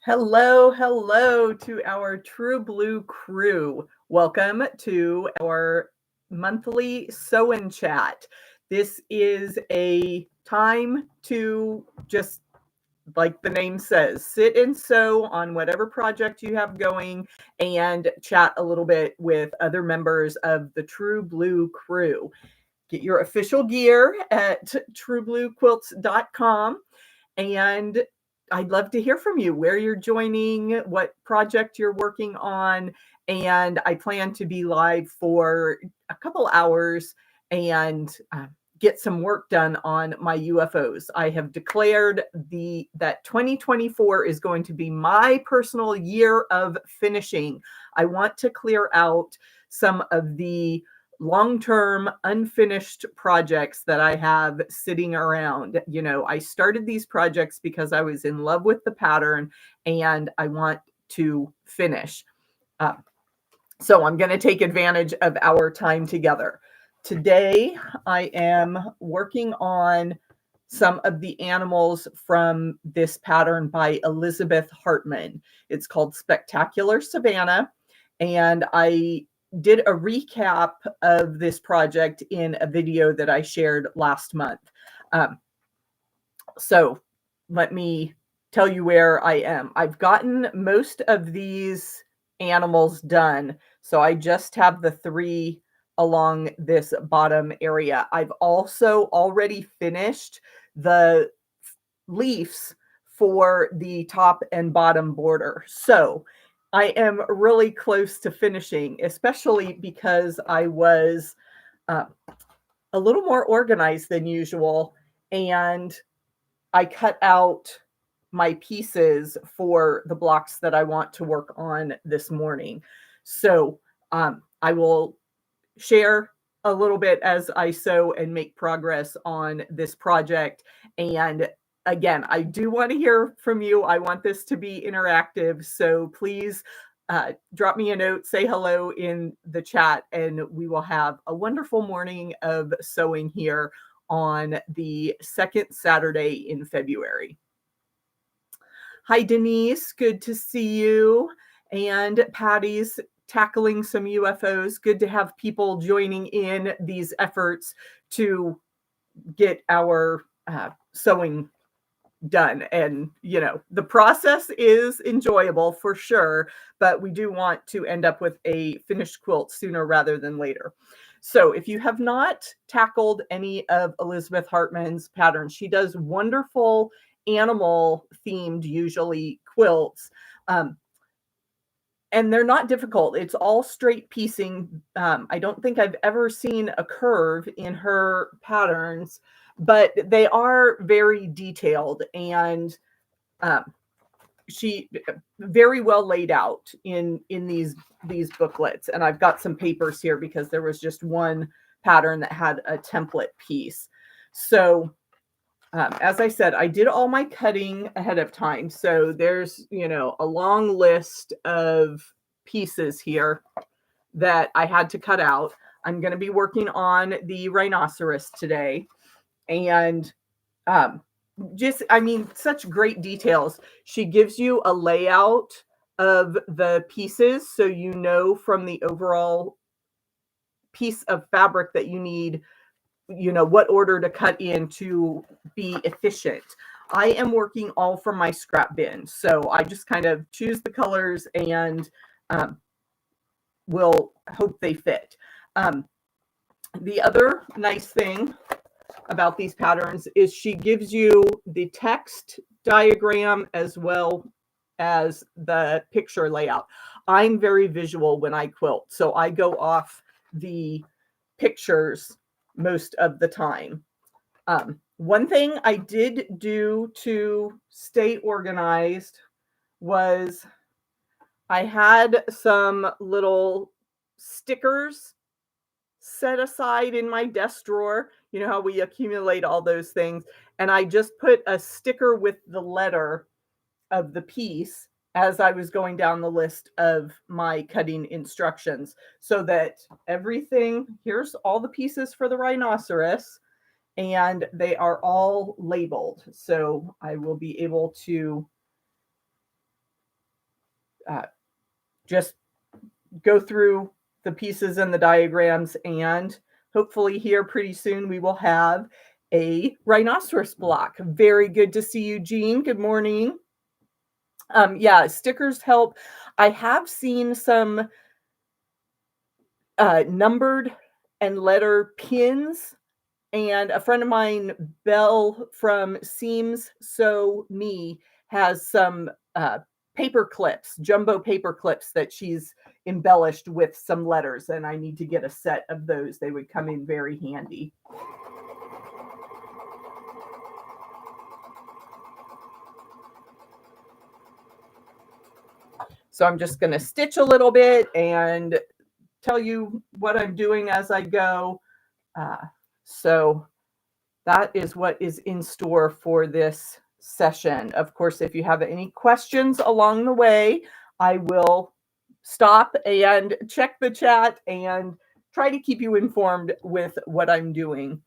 Hello, hello to our Trew Blue Crew. Welcome to our monthly sew-in chat. This is a time to just, like the name says, sit and sew on whatever project you have going and chat a little bit with other members of the Trew Blue Crew. Get your official gear at trewbluequilts.com, and I'd love to hear from you, where you're joining, what project you're working on. And I plan to be live for a couple hours and get some work done on my UFOs. I have declared that 2024 is going to be my personal year of finishing. I want to clear out some of the long-term unfinished projects that I have sitting around. You know, I started these projects because I was in love with the pattern and I want to finish. So I'm going to take advantage of our time together. Today, I am working on some of the animals from this pattern by Elizabeth Hartman. It's called Spectacular Savanna, and I did a recap of this project in a video that I shared last month. So let me tell you where I am. I've gotten most of these animals done, so I just have the 3 along this bottom area. I've also already finished the leaves for the top and bottom border. So I am really close to finishing, especially because I was a little more organized than usual, and I cut out my pieces for the blocks that I want to work on this morning. So I will share a little bit as I sew and make progress on this project. And again, I do want to hear from you. I want this to be interactive. So please drop me a note, say hello in the chat, and we will have a wonderful morning of sewing here on the second Saturday in February. Hi, Denise. Good to see you. And Patty's tackling some UFOs. Good to have people joining in these efforts to get our sewing done. And, you know, the process is enjoyable for sure, but we do want to end up with a finished quilt sooner rather than later. So if you have not tackled any of Elizabeth Hartman's patterns, she does wonderful animal themed, usually quilts. And they're not difficult. It's all straight piecing. I don't think I've ever seen a curve in her patterns, but they are very detailed, and she very well laid out in these booklets. And I've got some papers here because there was just one pattern that had a template piece. So as I said, I did all my cutting ahead of time. So there's, you know, a long list of pieces here that I had to cut out. I'm going to be working on the rhinoceros today. And I mean, such great details. She gives you a layout of the pieces, so you know from the overall piece of fabric that you need, you know, what order to cut in to be efficient. I am working all from my scrap bin, so I just kind of choose the colors and will hope they fit. The other nice thing about these patterns is she gives you the text diagram as well as the picture layout. I'm very visual when I quilt, so I go off the pictures most of the time. One thing I did do to stay organized was I had some little stickers set aside in my desk drawer. You know how we accumulate all those things. And I just put a sticker with the letter of the piece as I was going down the list of my cutting instructions, so that everything, here's all the pieces for the rhinoceros, and they are all labeled. So I will be able to just go through the pieces and the diagrams, and hopefully here pretty soon we will have a rhinoceros block. Very good to see you, Jean. Good morning. Yeah, stickers help. I have seen some numbered and letter pins, and a friend of mine, Belle from Seams Sew Me, has some paper clips, jumbo paper clips that she's embellished with some letters, and I need to get a set of those. They would come in very handy. So I'm just going to stitch a little bit and tell you what I'm doing as I go. So that is what is in store for this session. Of course, if you have any questions along the way, I will stop and check the chat and try to keep you informed with what I'm doing.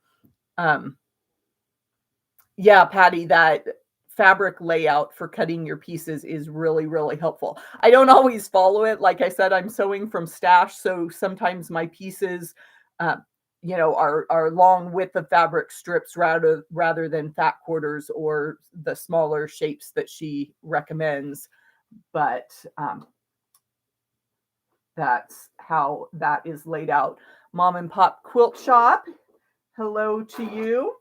Yeah, Patty, that fabric layout for cutting your pieces is really, really helpful. I don't always follow it. Like I said, I'm sewing from stash, so sometimes my pieces, are long width of fabric strips rather than fat quarters or the smaller shapes that she recommends. But that's how that is laid out. Mom and Pop Quilt Shop, hello to you.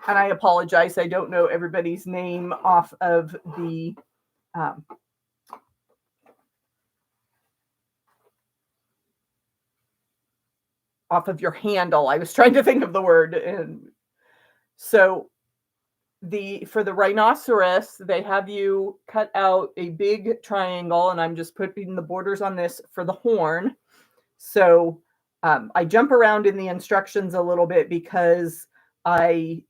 And I apologize, I don't know everybody's name off of the off of your handle. I was trying to think of the word. And so for the rhinoceros, they have you cut out a big triangle, and I'm just putting the borders on this for the horn. So I jump around in the instructions a little bit because I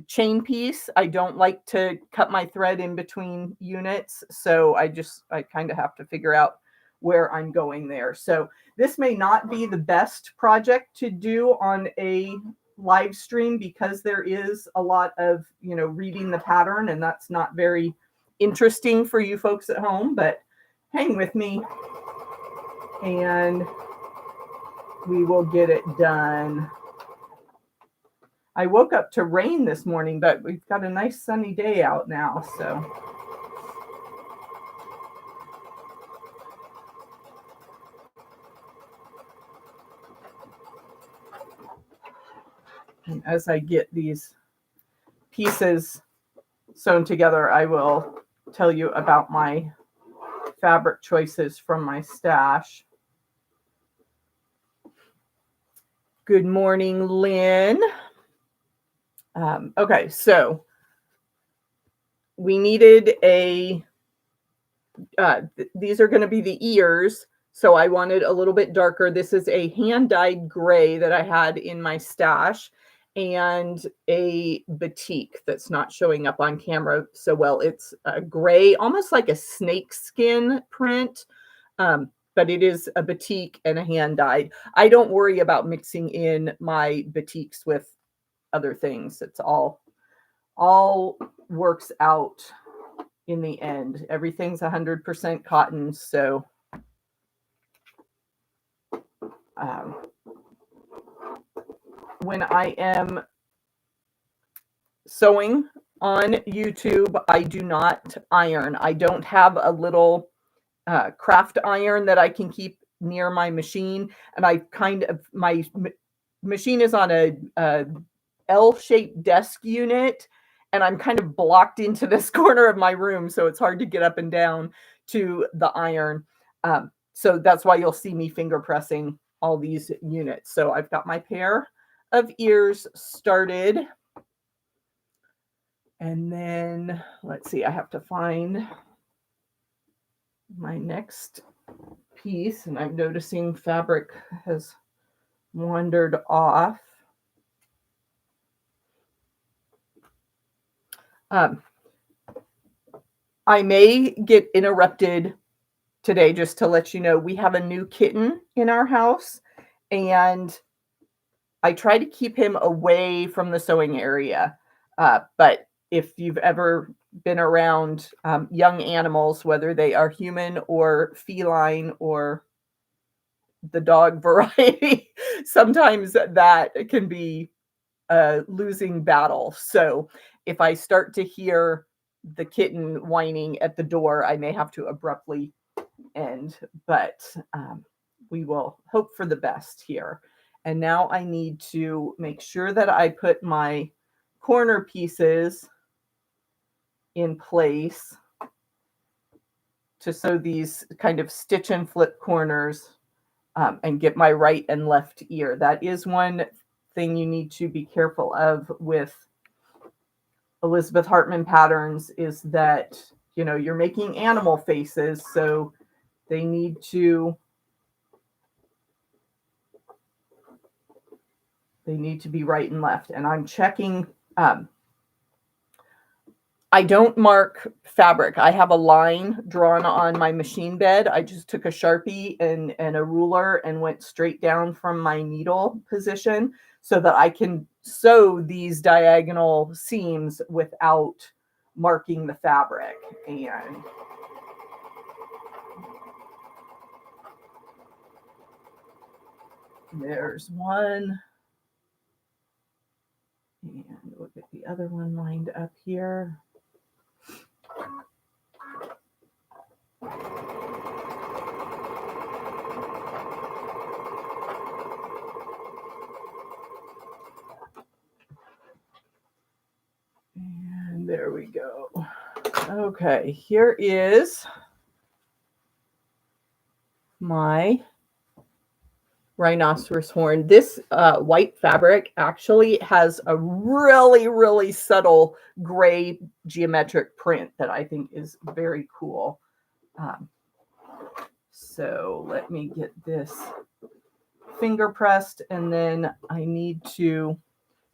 chain piece. I don't like to cut my thread in between units. So I kind of have to figure out where I'm going there. So this may not be the best project to do on a live stream because there is a lot of, reading the pattern, and that's not very interesting for you folks at home, but hang with me and we will get it done. I woke up to rain this morning, but we've got a nice sunny day out now, so. And as I get these pieces sewn together, I will tell you about my fabric choices from my stash. Good morning, Lynn. Okay, so we needed these are going to be the ears. So I wanted a little bit darker. This is a hand-dyed gray that I had in my stash, and a batik that's not showing up on camera so well. It's a gray, almost like a snake skin print, but it is a batik and a hand-dyed. I don't worry about mixing in my batiks with other things. It's all works out in the end. Everything's 100% cotton, so when I am sewing on YouTube, I do not iron. I don't have a little craft iron that I can keep near my machine, and my machine is on a L-shaped desk unit, and I'm kind of blocked into this corner of my room, so it's hard to get up and down to the iron. So that's why you'll see me finger pressing all these units. So I've got my pair of ears started. And then let's see, I have to find my next piece, and I'm noticing fabric has wandered off. I may get interrupted today, just to let you know. We have a new kitten in our house, and I try to keep him away from the sewing area. But if you've ever been around young animals, whether they are human or feline or the dog variety, sometimes that can be a losing battle. So if I start to hear the kitten whining at the door, I may have to abruptly end, but we will hope for the best here. And now I need to make sure that I put my corner pieces in place to sew these kind of stitch and flip corners and get my right and left ear. That is one thing you need to be careful of with Elizabeth Hartman patterns, is that, you know, you're making animal faces, so they need to be right and left. And I'm checking. I don't mark fabric. I have a line drawn on my machine bed. I just took a Sharpie and a ruler and went straight down from my needle position so that I can sew these diagonal seams without marking the fabric. And there's one. And we'll get the other one lined up here. And there we go. Okay, here is my rhinoceros horn. This white fabric actually has a really, really subtle gray geometric print that I think is very cool. So let me get this finger pressed, and then I need to,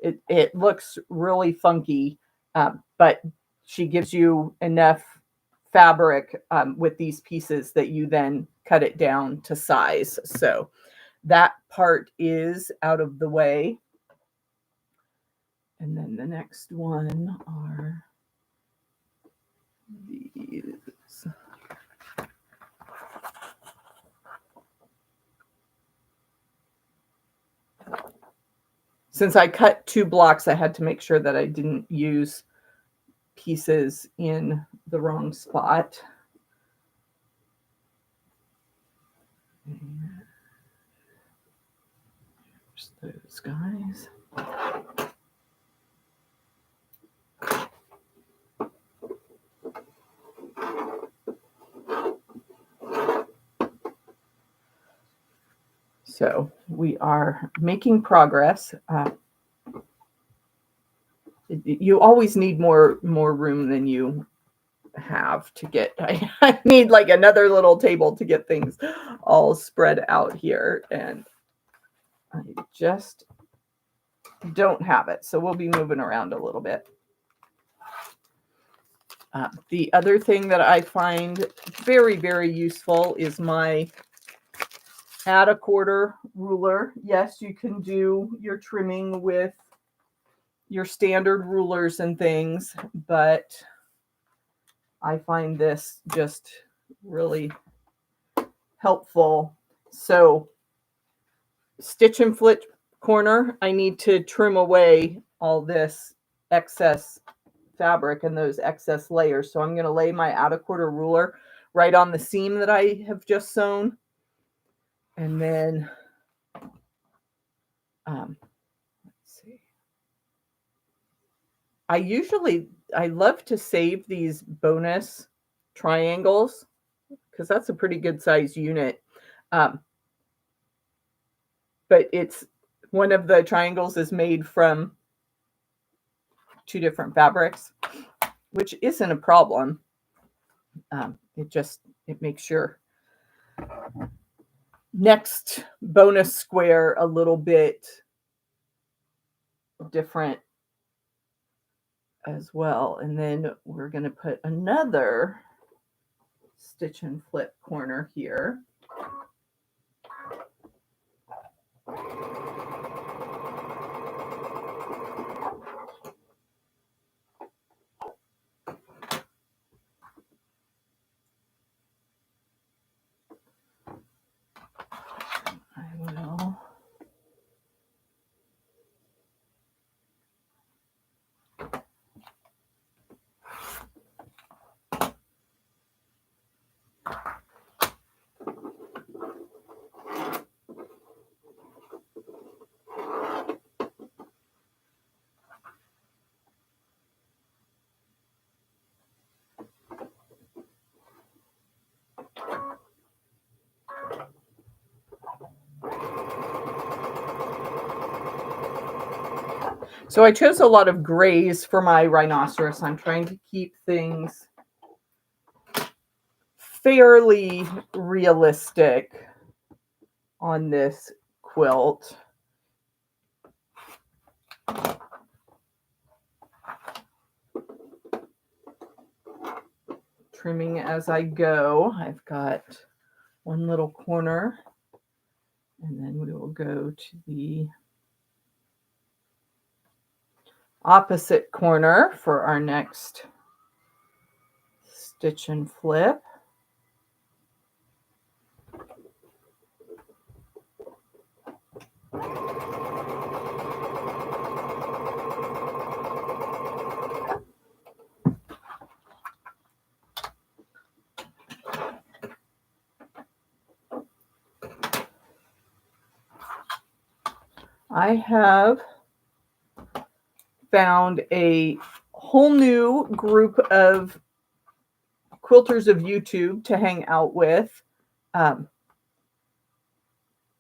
it looks really funky, but she gives you enough fabric with these pieces that you then cut it down to size. So that part is out of the way. And then the next one are these. Since I cut 2 blocks, I had to make sure that I didn't use pieces in the wrong spot. And there's those guys. So we are making progress. You always need more room than you have to get. I need like another little table to get things all spread out here, and I just don't have it. So we'll be moving around a little bit. The other thing that I find very, very useful is my add a quarter ruler. Yes, you can do your trimming with your standard rulers and things, but I find this just really helpful. So stitch and flip corner, I need to trim away all this excess fabric and those excess layers. So I'm going to lay my add a quarter ruler right on the seam that I have just sewn. And then, let's see. I love to save these bonus triangles because that's a pretty good size unit. But it's one of the triangles is made from 2 different fabrics, which isn't a problem. It makes your next bonus square a little bit different as well. And then we're going to put another stitch and flip corner here. So I chose a lot of grays for my rhinoceros. I'm trying to keep things fairly realistic on this quilt. Trimming as I go. I've got one little corner, and then we will go to the opposite corner for our next stitch and flip. I have found a whole new group of quilters of YouTube to hang out with.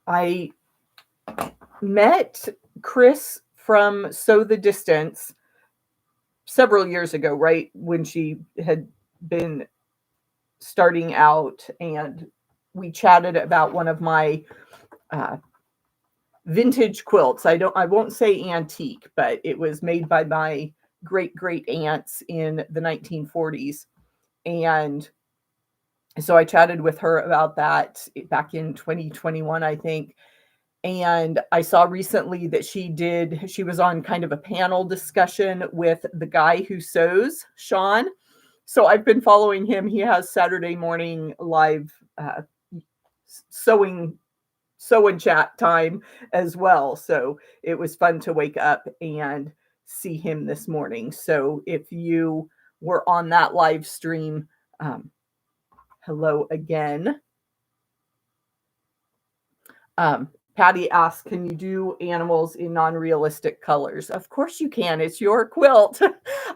I met Chris from Sew the Distance several years ago, right when she had been starting out, and we chatted about one of my vintage quilts. I won't say antique, but it was made by my great aunts in the 1940s. And so I chatted with her about that back in 2021, I think. And I saw recently that she was on kind of a panel discussion with the guy who sews, Sean. So I've been following him. He has Saturday morning live sewing sew and chat time as well. So it was fun to wake up and see him this morning. So if you were on that live stream, hello again. Patty asked, can you do animals in non-realistic colors? Of course you can. It's your quilt.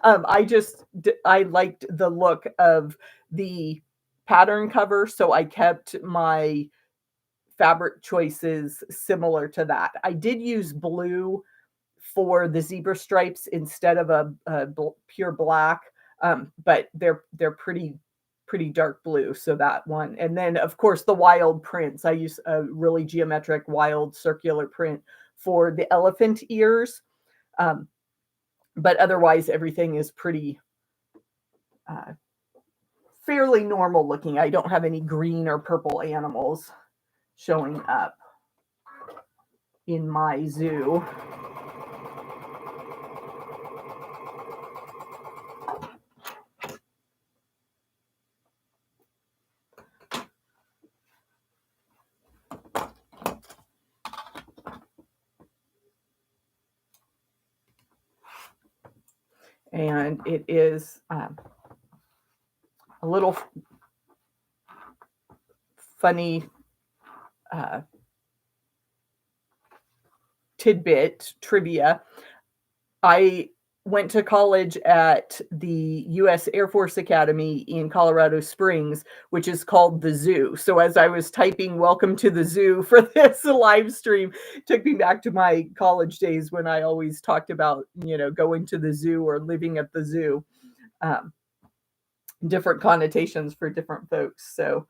I liked the look of the pattern cover, so I kept my fabric choices similar to that. I did use blue for the zebra stripes instead of a pure black, but they're pretty dark blue. So that one, and then of course the wild prints. I use a really geometric wild circular print for the elephant ears, but otherwise everything is pretty fairly normal looking. I don't have any green or purple animals showing up in my zoo. And it is a little funny tidbit trivia. I went to college at the U.S. Air Force Academy in Colorado Springs, which is called the Zoo. So as I was typing "Welcome to the Zoo" for this live stream, it took me back to my college days when I always talked about, going to the zoo or living at the zoo. Different connotations for different folks. So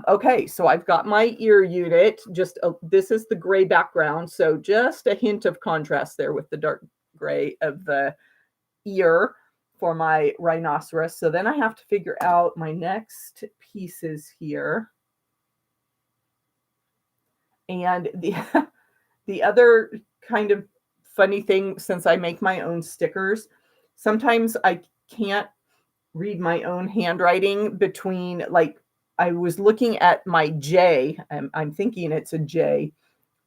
okay, so I've got my ear unit. This is the gray background, so just a hint of contrast there with the dark gray of the ear for my rhinoceros. So then I have to figure out my next pieces here. And the other kind of funny thing, since I make my own stickers, sometimes I can't read my own handwriting between, like, I was looking at my J. I'm thinking it's a J,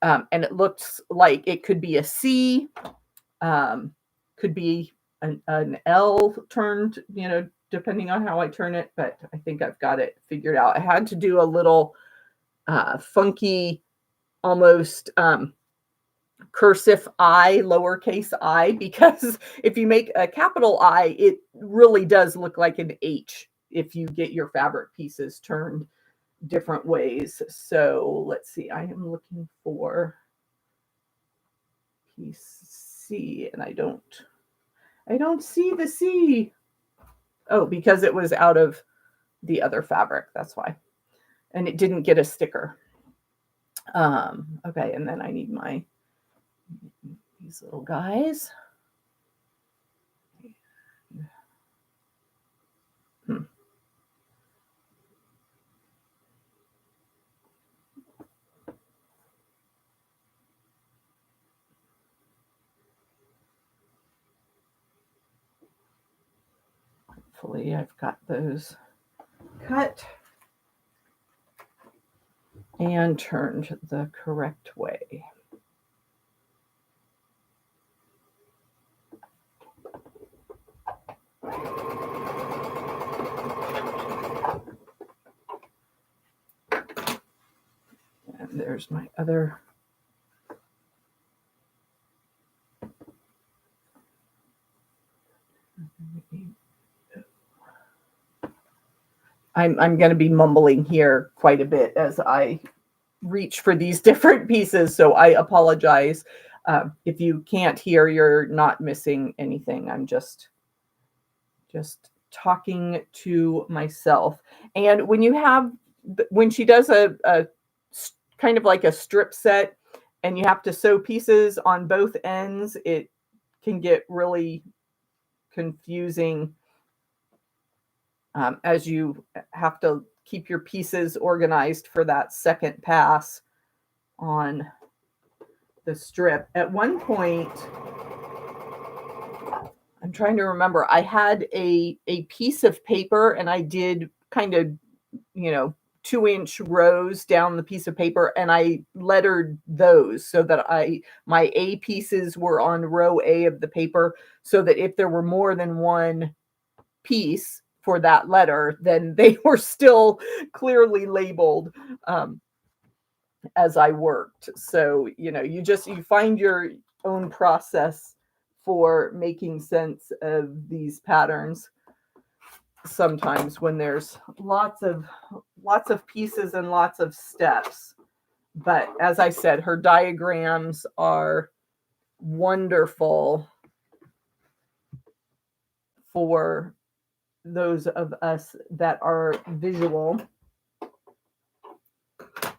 and it looks like it could be a C, could be an L turned, depending on how I turn it. But I think I've got it figured out. I had to do a little funky, almost cursive I, lowercase I, because if you make a capital I, it really does look like an H if you get your fabric pieces turned different ways. So let's see, I am looking for piece C, and I don't see the C. Oh, because it was out of the other fabric, that's why. And it didn't get a sticker. Okay, and then I need these little guys. Hopefully I've got those cut and turned the correct way. And there's my other I'm going to be mumbling here quite a bit as I reach for these different pieces, so I apologize. If you can't hear, you're not missing anything. I'm just talking to myself. And when she does a kind of like a strip set and you have to sew pieces on both ends, it can get really confusing as you have to keep your pieces organized for that second pass on the strip. At one point, I'm trying to remember, I had a piece of paper and I did kind of, 2-inch rows down the piece of paper, and I lettered those so that my A pieces were on row A of the paper, so that if there were more than one piece for that letter, then they were still clearly labeled as I worked. So, you find your own process for making sense of these patterns sometimes when there's lots of pieces and lots of steps. But as I said, her diagrams are wonderful for those of us that are visual.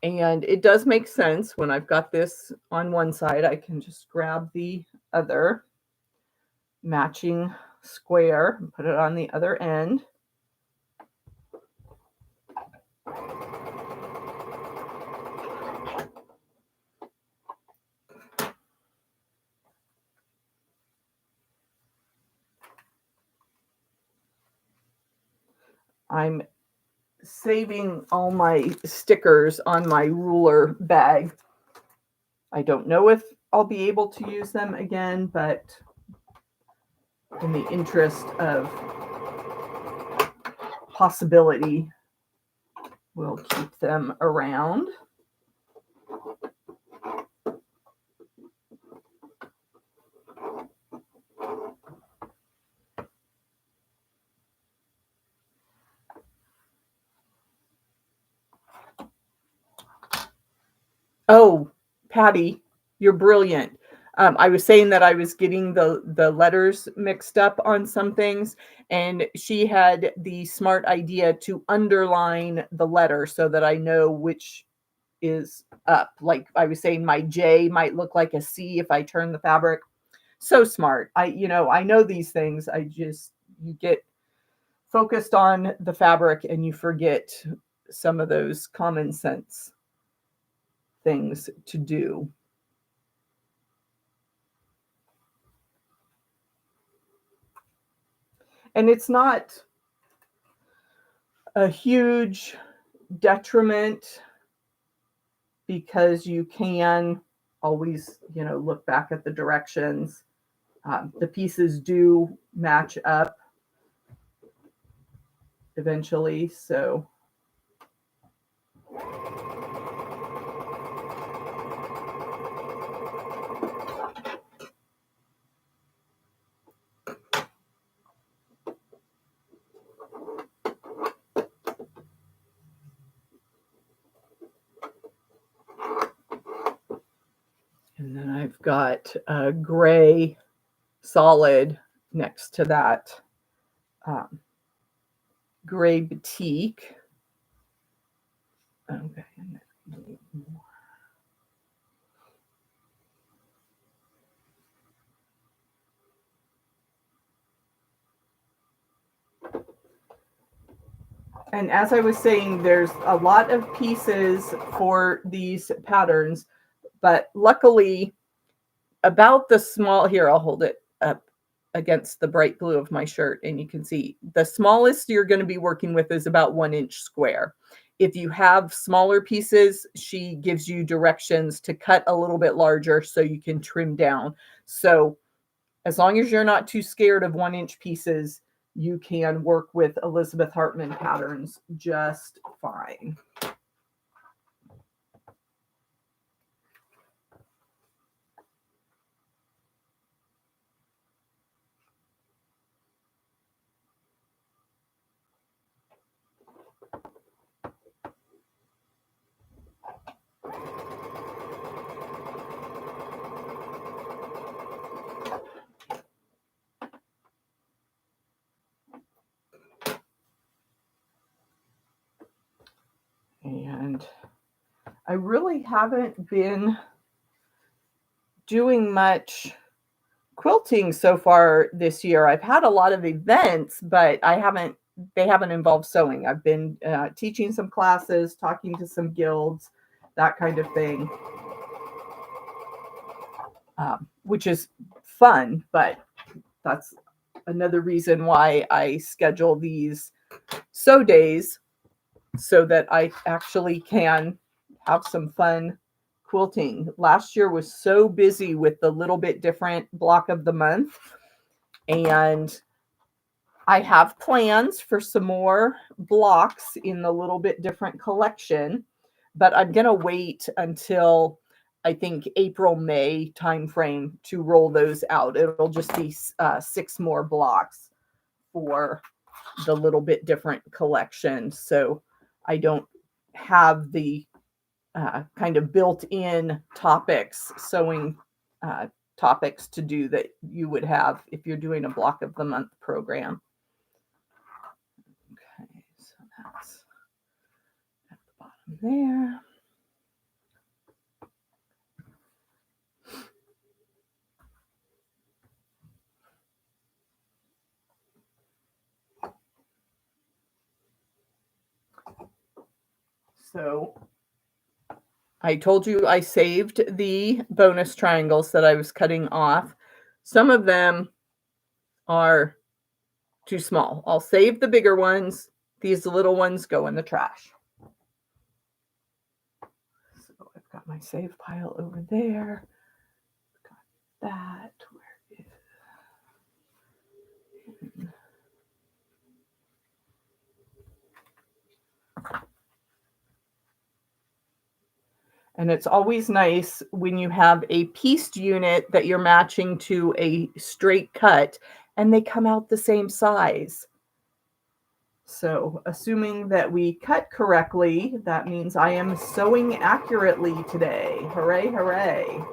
And it does make sense when I've got this on one side, I can just grab the other matching square and put it on the other end. I'm saving all my stickers on my ruler bag. I don't know if I'll be able to use them again, but in the interest of possibility, we'll keep them around. Oh, Patty, you're brilliant. I was saying that I was getting the letters mixed up on some things, and she had the smart idea to underline the letter so that I know which is up. Like I was saying, my J might look like a C if I turn the fabric. So smart. I know these things. You get focused on the fabric and you forget some of those common sense things to do. And it's not a huge detriment because you can always, look back at the directions. The pieces do match up eventually, so. And then I've got a gray solid next to that gray batik. Okay. And as I was saying, there's a lot of pieces for these patterns, but luckily about the small, here, I'll hold it up against the bright blue of my shirt and you can see the smallest you're going to be working with is about 1 inch square. If you have smaller pieces, she gives you directions to cut a little bit larger so you can trim down. So as long as you're not too scared of 1 inch pieces, you can work with Elizabeth Hartman patterns just fine. And I really haven't been doing much quilting so far this year. I've had a lot of events, but they haven't involved sewing. I've been teaching some classes, talking to some guilds, that kind of thing, which is fun, but that's another reason why I schedule these sew days so that I actually can have some fun quilting. Last year was so busy with the little bit different block of the month, and I have plans for some more blocks in the little bit different collection, but I'm going to wait until I think April, May timeframe to roll those out. It'll just be 6 more blocks for the little bit different collection. So I don't have the kind of built-in topics, sewing topics to do that you would have if you're doing a block of the month program. Okay, so that's at the bottom there. So I told you I saved the bonus triangles that I was cutting off. Some of them are too small. I'll save the bigger ones. These little ones go in the trash. So I've got my save pile over there. Got that. Where is it? And it's always nice when you have a pieced unit that you're matching to a straight cut and they come out the same size. So assuming that we cut correctly, that means I am sewing accurately today. Hooray, hooray.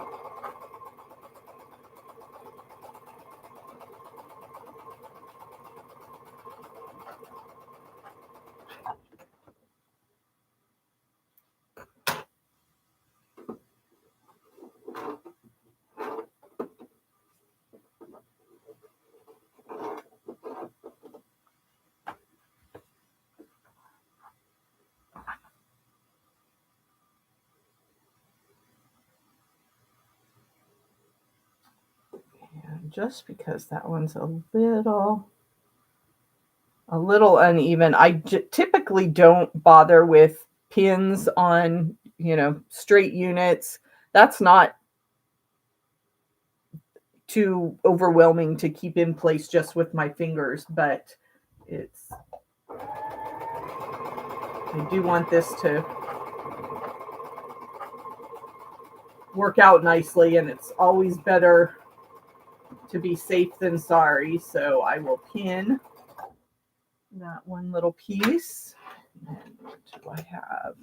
And just because that one's a little uneven, I typically don't bother with pins on, straight units. That's not too overwhelming to keep in place just with my fingers, but I do want this to work out nicely, and it's always better to be safe than sorry. So I will pin that one little piece. And what do I have?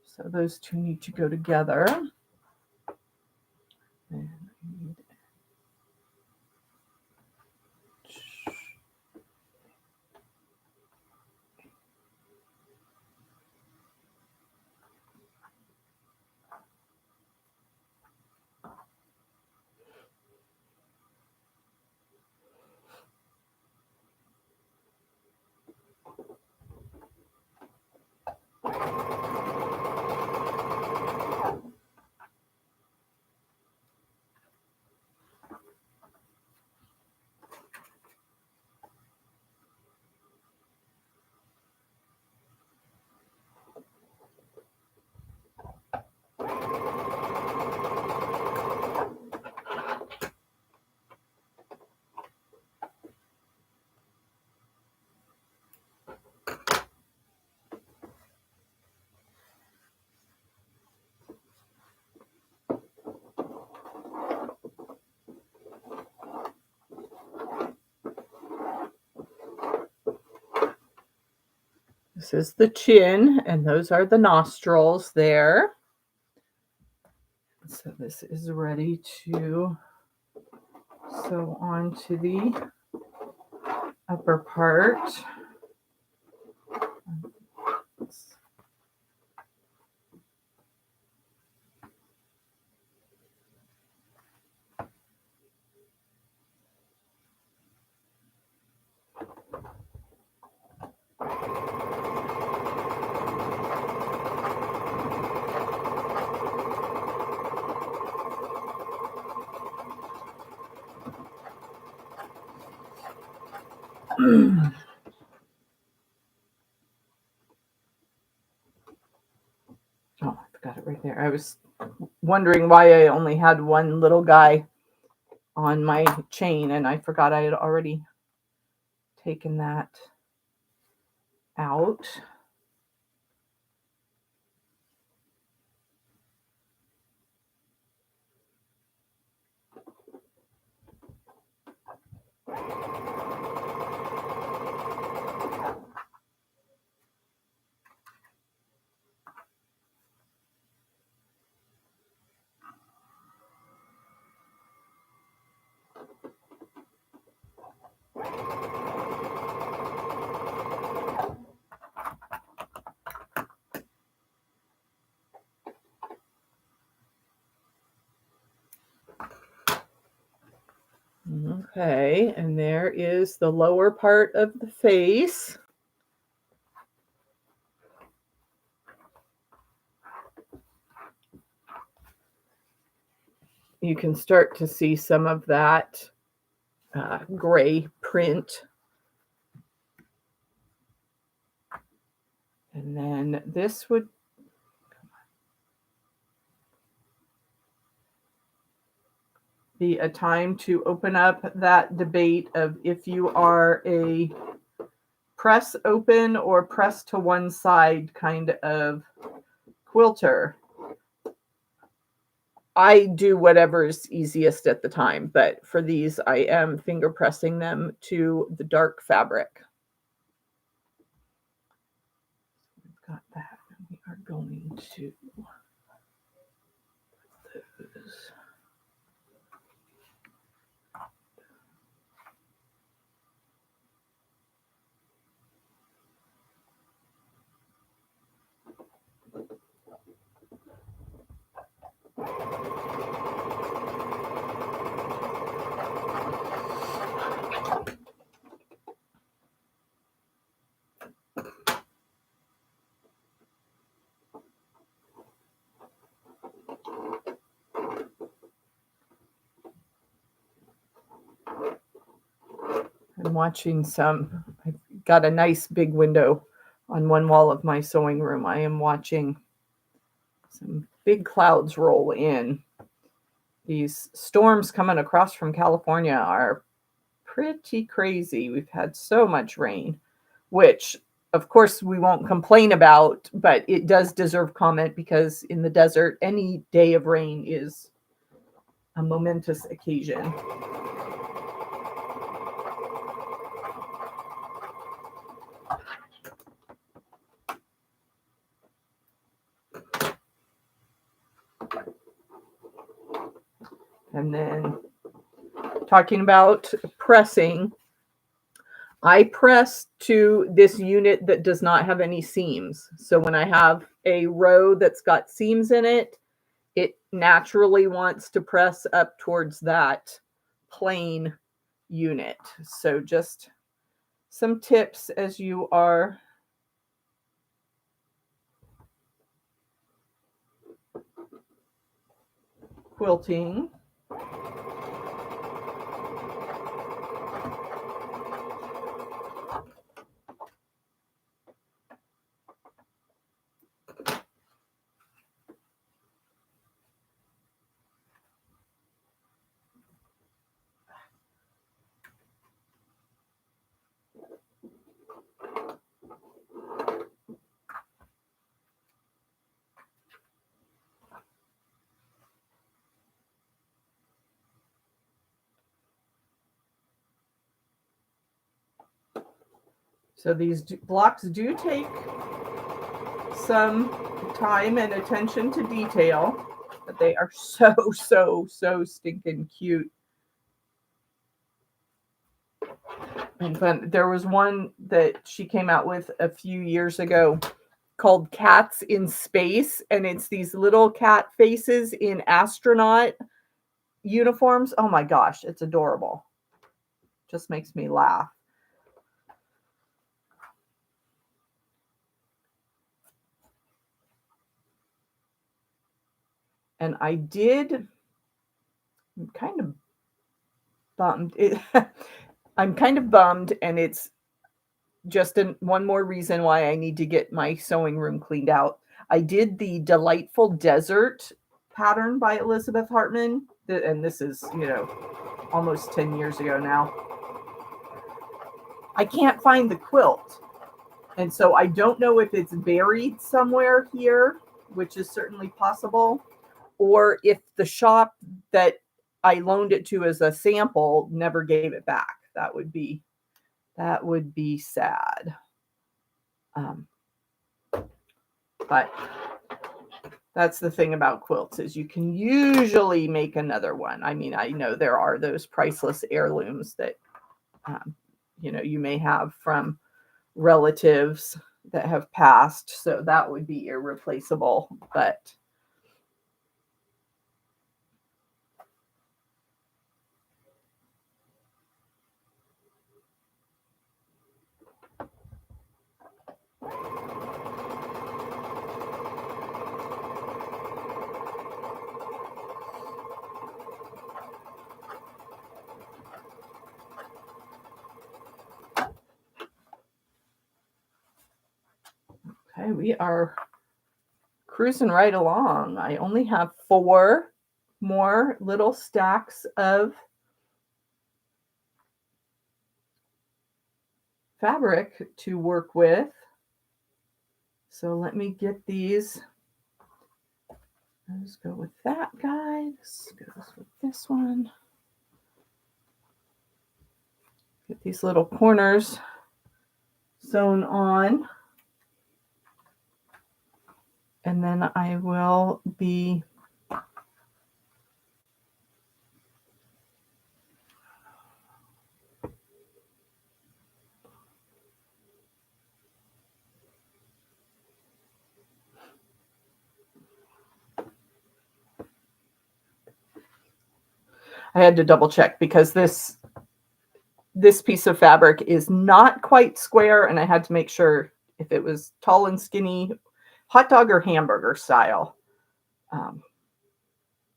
So those two need to go together. And I need This is the chin, and those are the nostrils there. So this is ready to sew onto the upper part. Oh, I forgot it right there. I was wondering why I only had one little guy on my chain, and I forgot I had already taken that out. Okay, and there is the lower part of the face. You can start to see some of that gray print. And then this would be a time to open up that debate of if you are a press open or press to one side kind of quilter. I do whatever is easiest at the time, but for these, I am finger pressing them to the dark fabric. We've got that, and we are going to put those. I'm watching some, I've got a nice big window on one wall of my sewing room. I am watching some big clouds roll in. These storms coming across from California are pretty crazy. We've had so much rain, which of course we won't complain about, but it does deserve comment because in the desert, any day of rain is a momentous occasion. And then talking about pressing, I press to this unit that does not have any seams. So when I have a row that's got seams in it, it naturally wants to press up towards that plain unit. So just some tips as you are quilting. So these blocks do take some time and attention to detail, but they are so stinking cute and fun. There was one that she came out with a few years ago called Cats in Space, and it's these little cat faces in astronaut uniforms. Oh my gosh, it's adorable. Just makes me laugh. And I'm kind of bummed. I'm kind of bummed, and it's just one more reason why I need to get my sewing room cleaned out. I did the Delightful Desert pattern by Elizabeth Hartman, and this is, almost 10 years ago now. I can't find the quilt, and so I don't know if it's buried somewhere here, which is certainly possible, or if the shop that I loaned it to as a sample never gave it back. That would be sad. But that's the thing about quilts, is you can usually make another one. I mean, I know there are those priceless heirlooms that you may have from relatives that have passed, so that would be irreplaceable. But okay, we are cruising right along. I only have 4 more little stacks of fabric to work with. So let me get these. Let's go with that guy. This goes with this one. Get these little corners sewn on. And then I will be I had to double check because this piece of fabric is not quite square, and I had to make sure if it was tall and skinny, hot dog or hamburger style.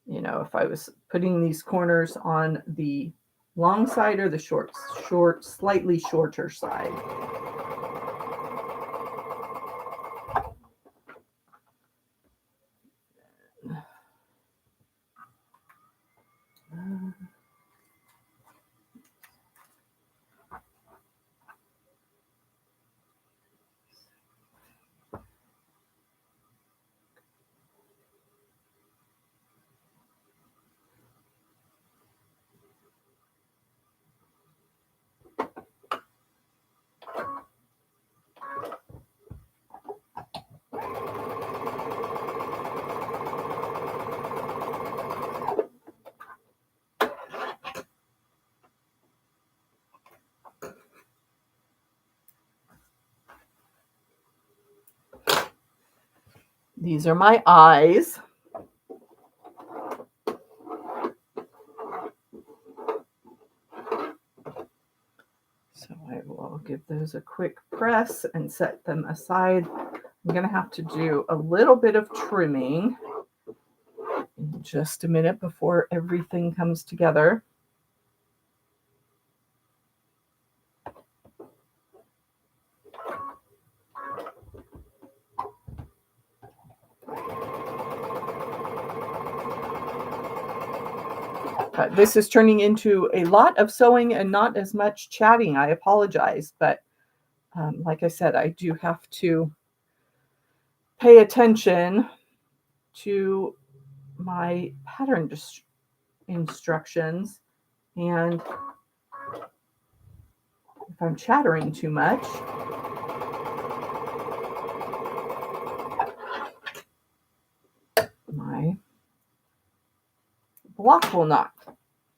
If I was putting these corners on the long side or the slightly shorter side. These are my eyes. So I will give those a quick press and set them aside. I'm going to have to do a little bit of trimming in just a minute before everything comes together. This is turning into a lot of sewing and not as much chatting. I apologize, but like I said, I do have to pay attention to my pattern instructions, and if I'm chattering too much, block will not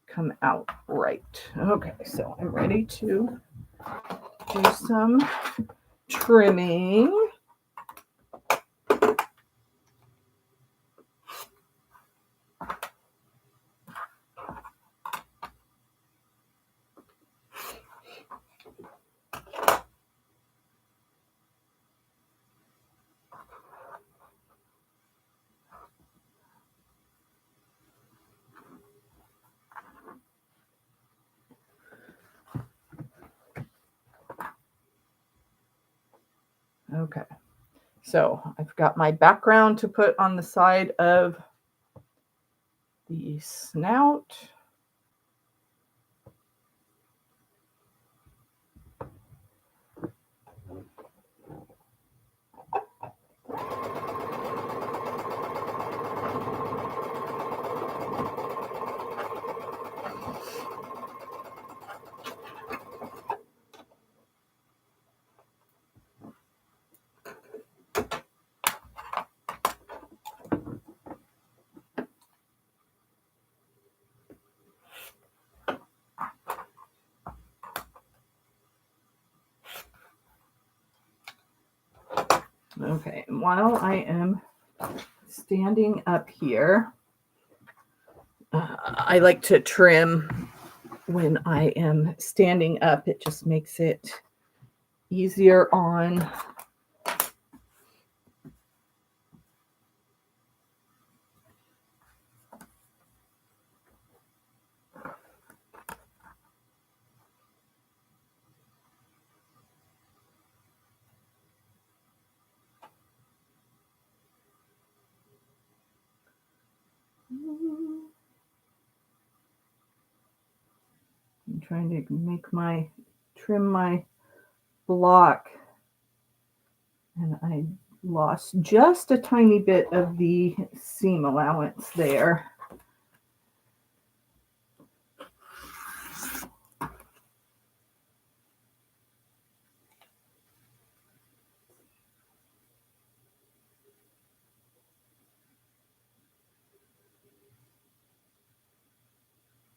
come out right. Okay, so I'm ready to do some trimming. Okay, so I've got my background to put on the side of the snout. Okay, and while I am standing up here, I like to trim when I am standing up. It just makes it easier on I'm trying to trim my block, and I lost just a tiny bit of the seam allowance there.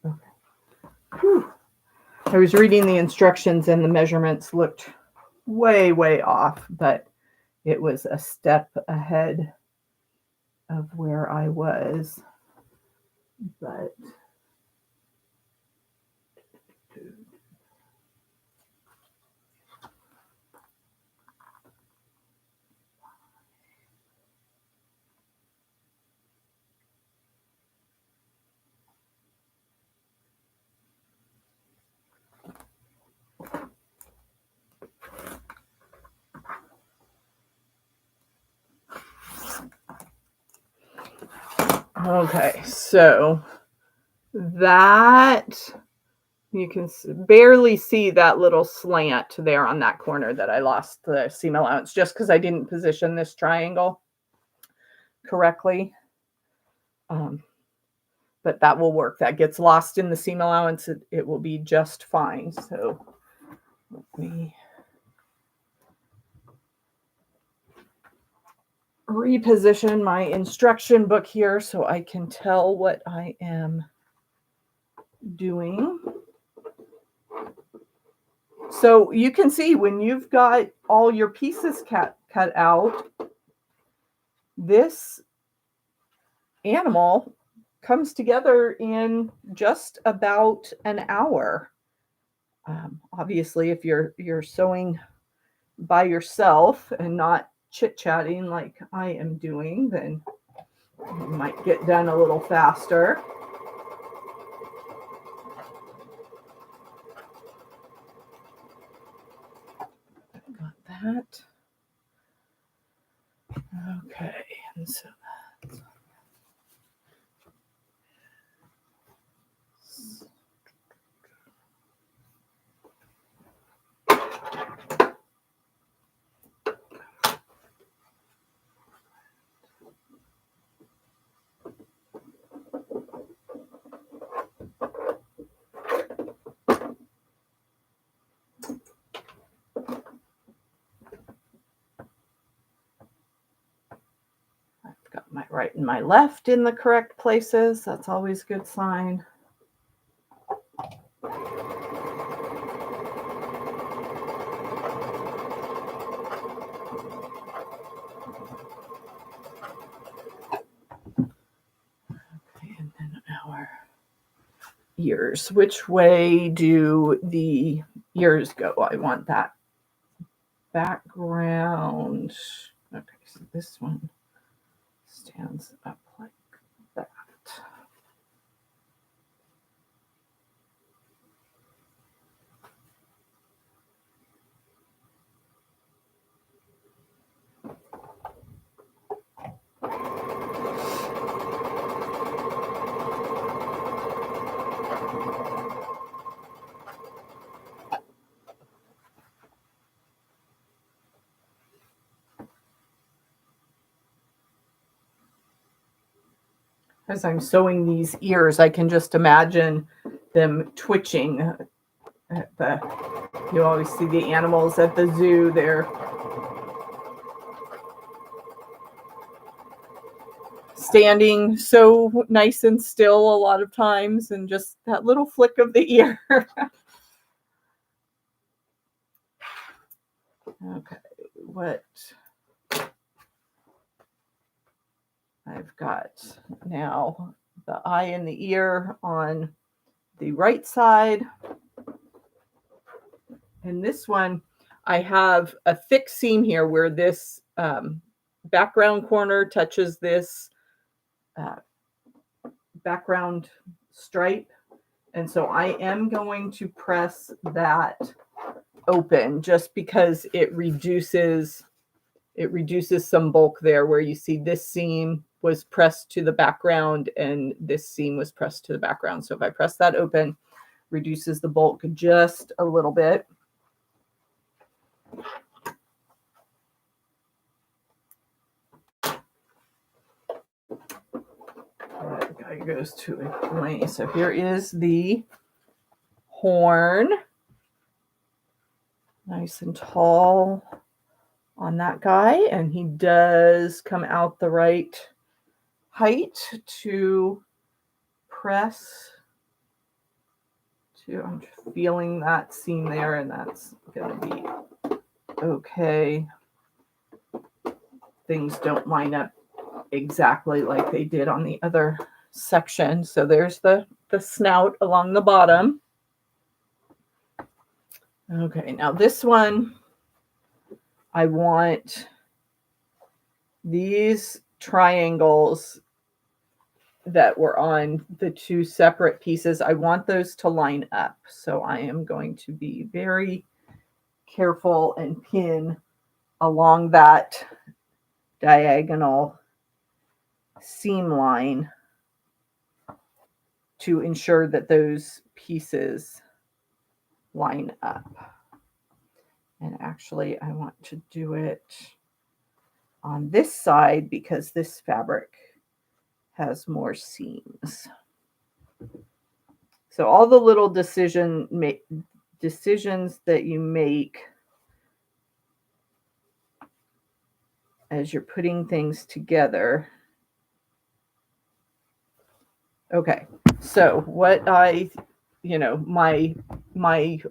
Okay. Whew. I was reading the instructions and the measurements looked way, way off, but it was a step ahead of where I was. But okay, so that you can barely see that little slant there on that corner that I lost the seam allowance just because I didn't position this triangle correctly. But that will work. That gets lost in the seam allowance. It will be just fine. So let me reposition my instruction book here so I can tell what I am doing. So you can see when you've got all your pieces cut out, this animal comes together in just about an hour. Obviously, if you're sewing by yourself and not chit-chatting like I am doing, then you might get done a little faster. Got that. Okay, and so that's I've got right and my left in the correct places. That's always a good sign. And then our ears. Which way do the ears go? I want that background. Okay, so this one stands up like that. As I'm sewing these ears, I can just imagine them twitching. You always see the animals at the zoo. They're standing so nice and still a lot of times, and just that little flick of the ear. Okay, what I've got now, the eye and the ear on the right side. And this one, I have a thick seam here where this background corner touches this background stripe. And so I am going to press that open just because it reduces some bulk there, where you see this seam was pressed to the background and this seam was pressed to the background. So if I press that open, reduces the bulk just a little bit. That guy goes to a plane. So here is the horn, nice and tall on that guy, and he does come out the right height to press to. I'm feeling that seam there, and that's going to be okay. Things don't line up exactly like they did on the other section. So there's the snout along the bottom. Okay, now this one, I want these triangles that were on the two separate pieces. I want those to line up. So I am going to be very careful and pin along that diagonal seam line to ensure that those pieces line up. And actually, I want to do it on this side because this fabric has more seams. So all the little decisions that you make as you're putting things together. Okay, so what my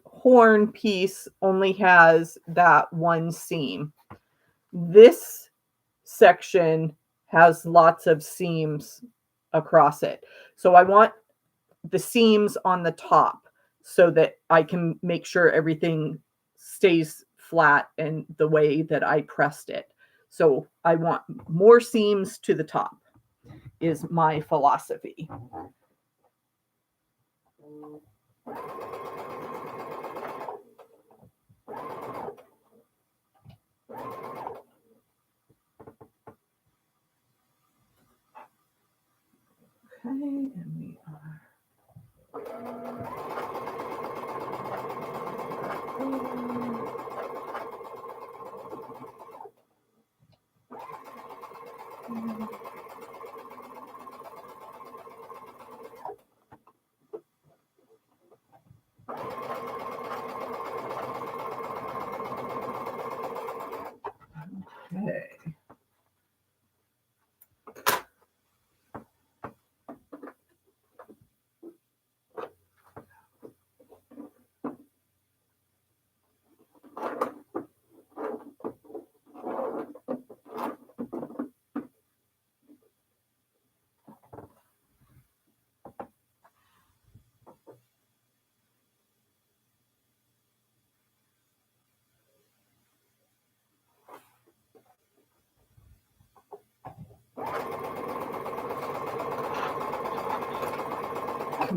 horn piece only has that one seam. This section has lots of seams across it. So I want the seams on the top so that I can make sure everything stays flat and the way that I pressed it. So I want more seams to the top is my philosophy. Okay, and we are okay.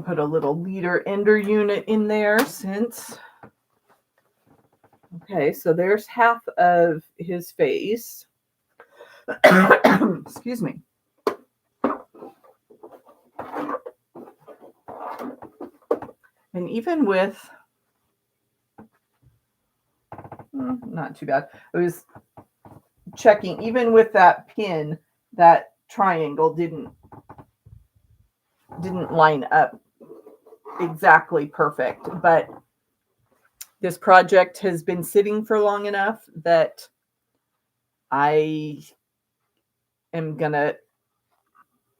put a little leader ender unit in there since. Okay, so there's half of his face. Excuse me. And even with, not too bad. I was checking, even with that pin, that triangle didn't line up exactly perfect. But this project has been sitting for long enough that I am going to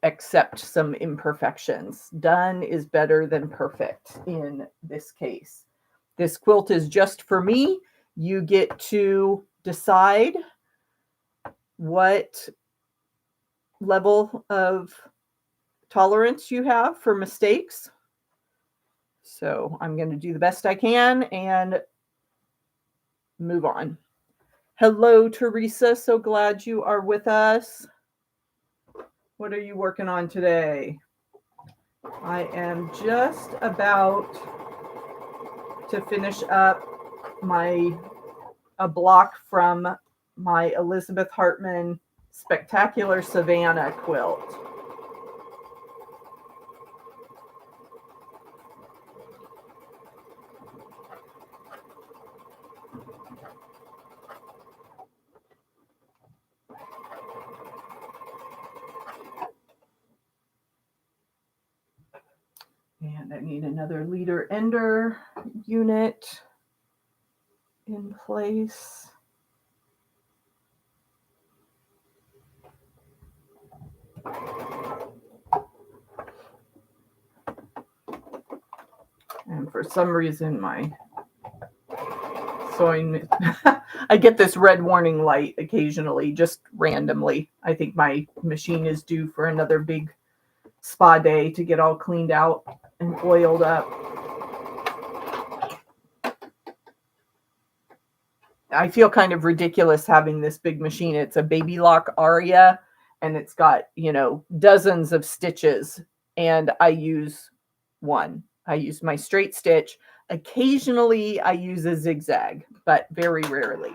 accept some imperfections. Done is better than perfect in this case. This quilt is just for me. You get to decide what level of tolerance you have for mistakes. So I'm going to do the best I can and move on. Hello, Teresa. So glad you are with us. What are you working on today? I am just about to finish up a block from my Elizabeth Hartman Spectacular Savanna quilt. And I need another leader ender unit in place. And for some reason, my sewing, I get this red warning light occasionally, just randomly. I think my machine is due for another big spa day to get all cleaned out and oiled up. I feel kind of ridiculous having this big machine. It's a Baby Lock Aria, and it's got, dozens of stitches, and I use one. I use my straight stitch. Occasionally, I use a zigzag, but very rarely.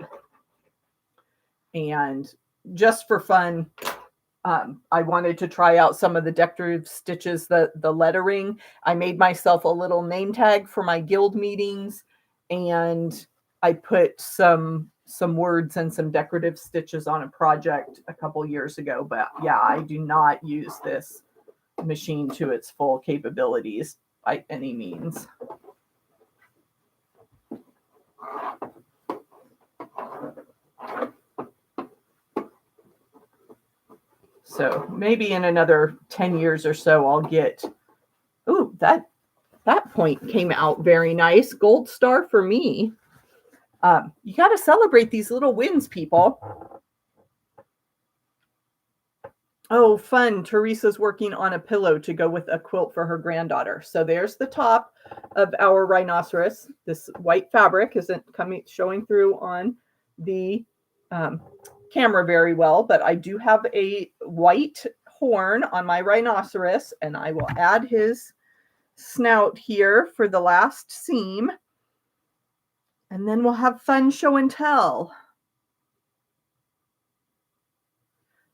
And just for fun, I wanted to try out some of the decorative stitches, the lettering. I made myself a little name tag for my guild meetings, and I put some words and some decorative stitches on a project a couple years ago. But yeah, I do not use this machine to its full capabilities by any means. So maybe in another 10 years or so, I'll get, ooh, that point came out very nice. Gold star for me. You got to celebrate these little wins, people. Oh, fun. Teresa's working on a pillow to go with a quilt for her granddaughter. So there's the top of our rhinoceros. This white fabric isn't showing through on the camera very well, but I do have a white horn on my rhinoceros, and I will add his snout here for the last seam. And then we'll have fun show and tell.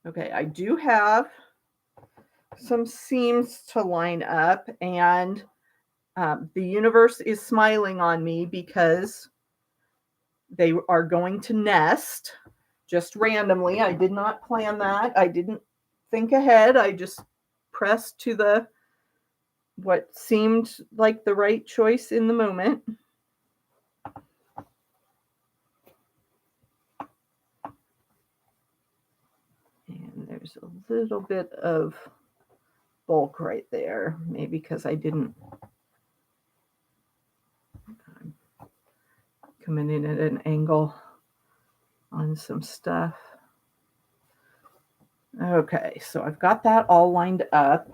Okay, I do have some seams to line up, and the universe is smiling on me because they are going to nest just randomly. I did not plan that. I didn't think ahead. I just pressed to what seemed like the right choice in the moment. And there's a little bit of bulk right there, maybe because I didn't. I'm coming in at an angle on some stuff. Okay, so I've got that all lined up.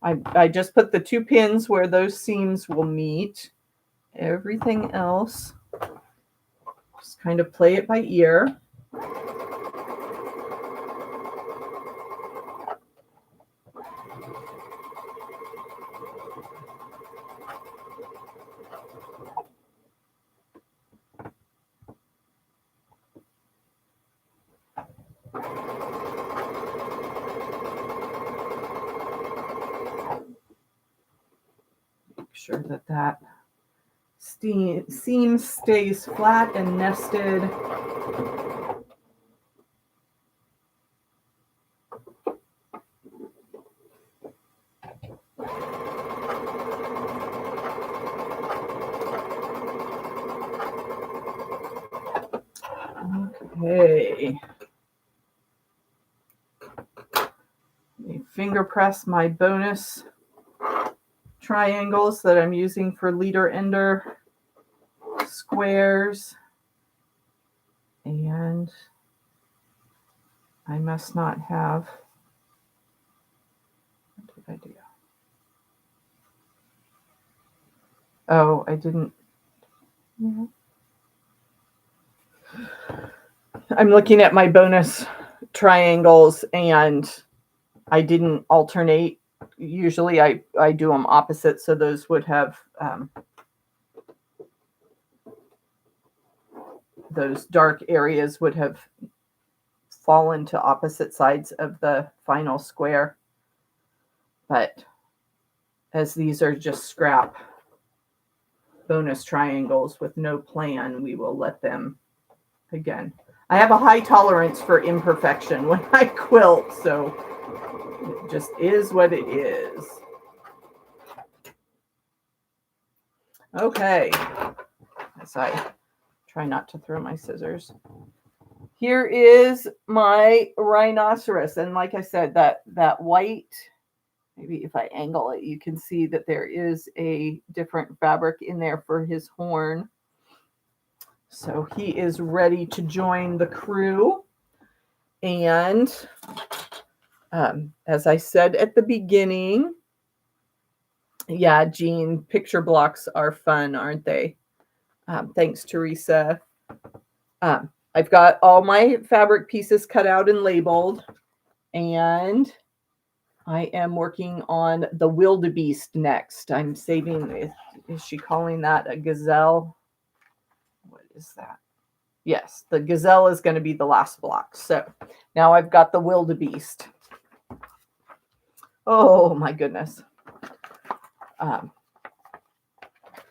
I just put the 2 pins where those seams will meet. Everything else, just kind of play it by ear. sure that that seam stays flat and nested. Okay. Let me finger press my bonus triangles that I'm using for leader ender squares. And I must not have, what did I do? Oh, I didn't. I'm looking at my bonus triangles and I didn't alternate. Usually I do them opposite, so those would have those dark areas would have fallen to opposite sides of the final square. But as these are just scrap bonus triangles with no plan, we will let them, again, I have a high tolerance for imperfection when I quilt, so it just is what it is. Okay, as I try not to throw my scissors. Here is my rhinoceros, and like I said, that white, maybe if I angle it, you can see that there is a different fabric in there for his horn. So he is ready to join the crew. And as I said at the beginning, yeah, Jean, picture blocks are fun, aren't they? Thanks, Teresa. I've got all my fabric pieces cut out and labeled, and I am working on the wildebeest next. I'm saving, is she calling that a gazelle? What is that? Yes, the gazelle is going to be the last block. So now I've got the wildebeest. Oh my goodness.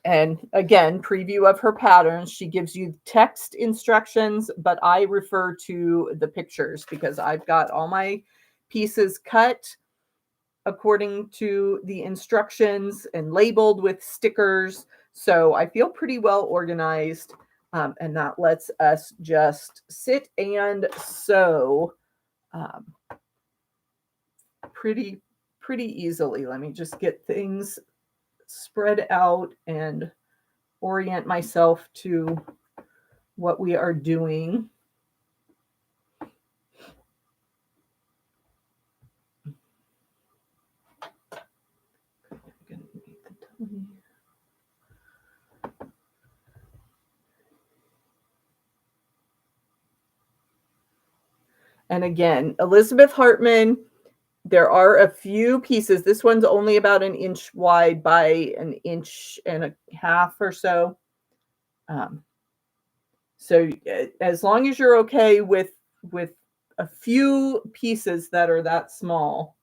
And again, preview of her patterns. She gives you text instructions, but I refer to the pictures because I've got all my pieces cut according to the instructions and labeled with stickers. So I feel pretty well organized. And that lets us just sit and sew pretty easily. Let me just get things spread out and orient myself to what we are doing. And again, Elizabeth Hartman, there are a few pieces. This one's only about an inch wide by an inch and a half or so. So as long as you're okay with a few pieces that are that small,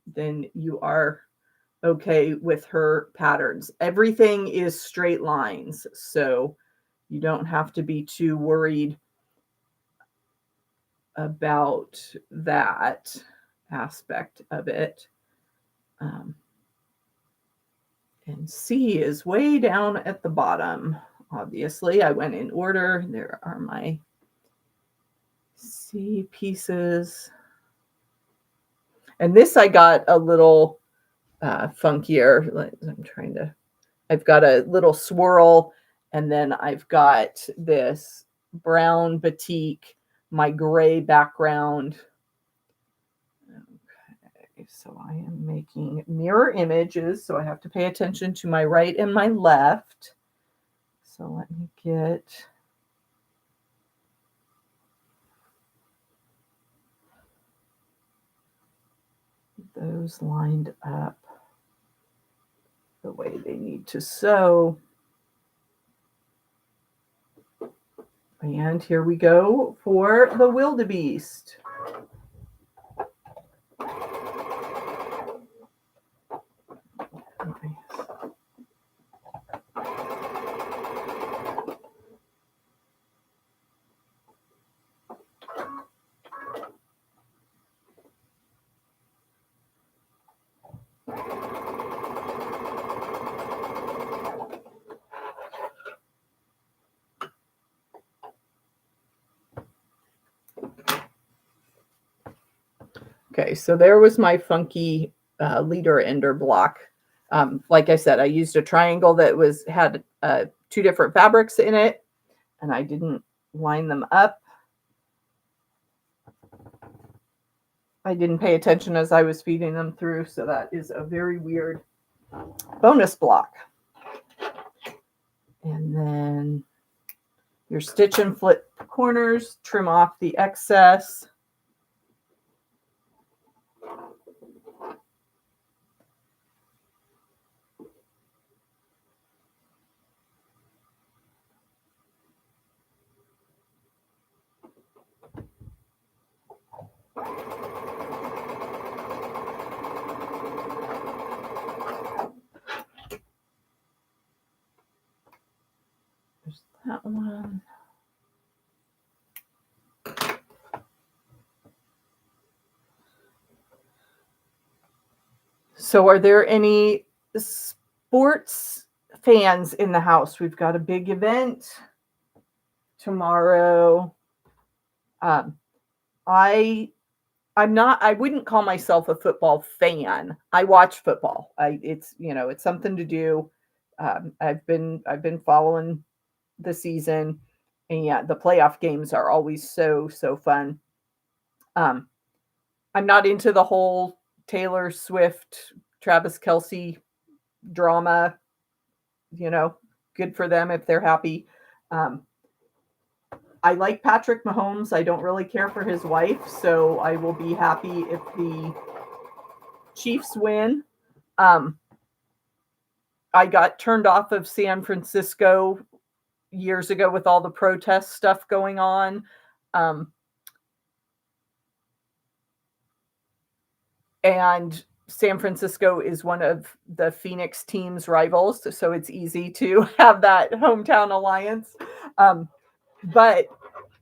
then you are okay with her patterns. Everything is straight lines, so you don't have to be too worried about that aspect of it. And C is way down at the bottom. Obviously, I went in order. There are my C pieces. And this I got a little funkier. I'm trying to, I've got a little swirl, and then I've got this brown batik, my gray background. Okay, so I am making mirror images, so I have to pay attention to my right and my left. So let me get those lined up the way they need to sew. And here we go for the wildebeest. Okay, so there was my funky leader ender block. Like I said, I used a triangle that had two different fabrics in it, and I didn't line them up. I didn't pay attention as I was feeding them through, so that is a very weird bonus block. And then your stitch and flip corners, trim off the excess. There's that one. So are there any sports fans in the house? We've got a big event tomorrow. I wouldn't call myself a football fan. I watch football. It's something to do. I've been following the season, and yeah, the playoff games are always so fun. I'm not into the whole Taylor Swift, Travis Kelce drama. Good for them if they're happy. I like Patrick Mahomes. I don't really care for his wife, so I will be happy if the Chiefs win. I got turned off of San Francisco years ago with all the protest stuff going on. And San Francisco is one of the Phoenix team's rivals, so it's easy to have that hometown alliance. But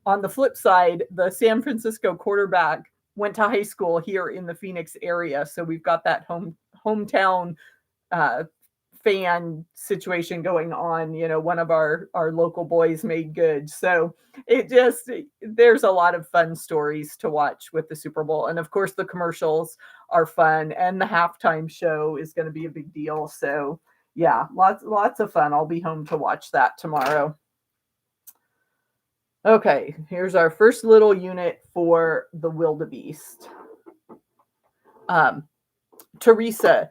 on the flip side, the San Francisco quarterback went to high school here in the Phoenix area, so we've got that hometown fan situation going on. One of our local boys made good, so there's a lot of fun stories to watch with the Super Bowl, and of course the commercials are fun, and the halftime show is going to be a big deal. So yeah, lots of fun. I'll be home to watch that tomorrow. Okay, here's our first little unit for the wildebeest. Teresa,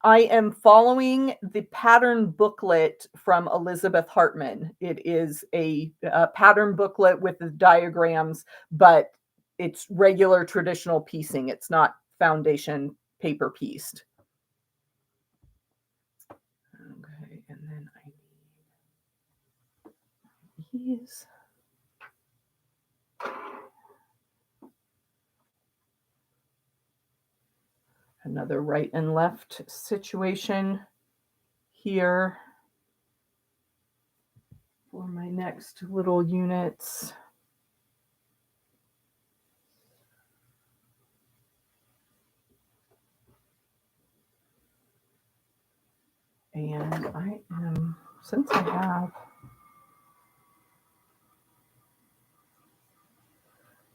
I am following the pattern booklet from Elizabeth Hartman. It is a pattern booklet with the diagrams, but it's regular traditional piecing. It's not foundation paper pieced. Okay, and then I need these. Another right and left situation here for my next little units. And since I have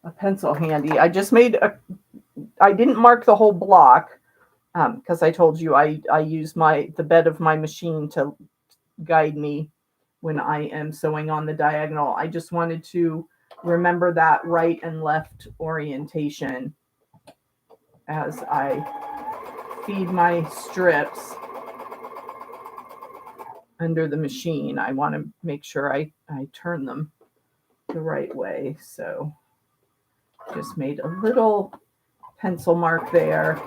a pencil handy, I didn't mark the whole block because I told you I use the bed of my machine to guide me when I am sewing on the diagonal. I just wanted to remember that right and left orientation as I feed my strips under the machine. I want to make sure I turn them the right way. So just made a little pencil mark there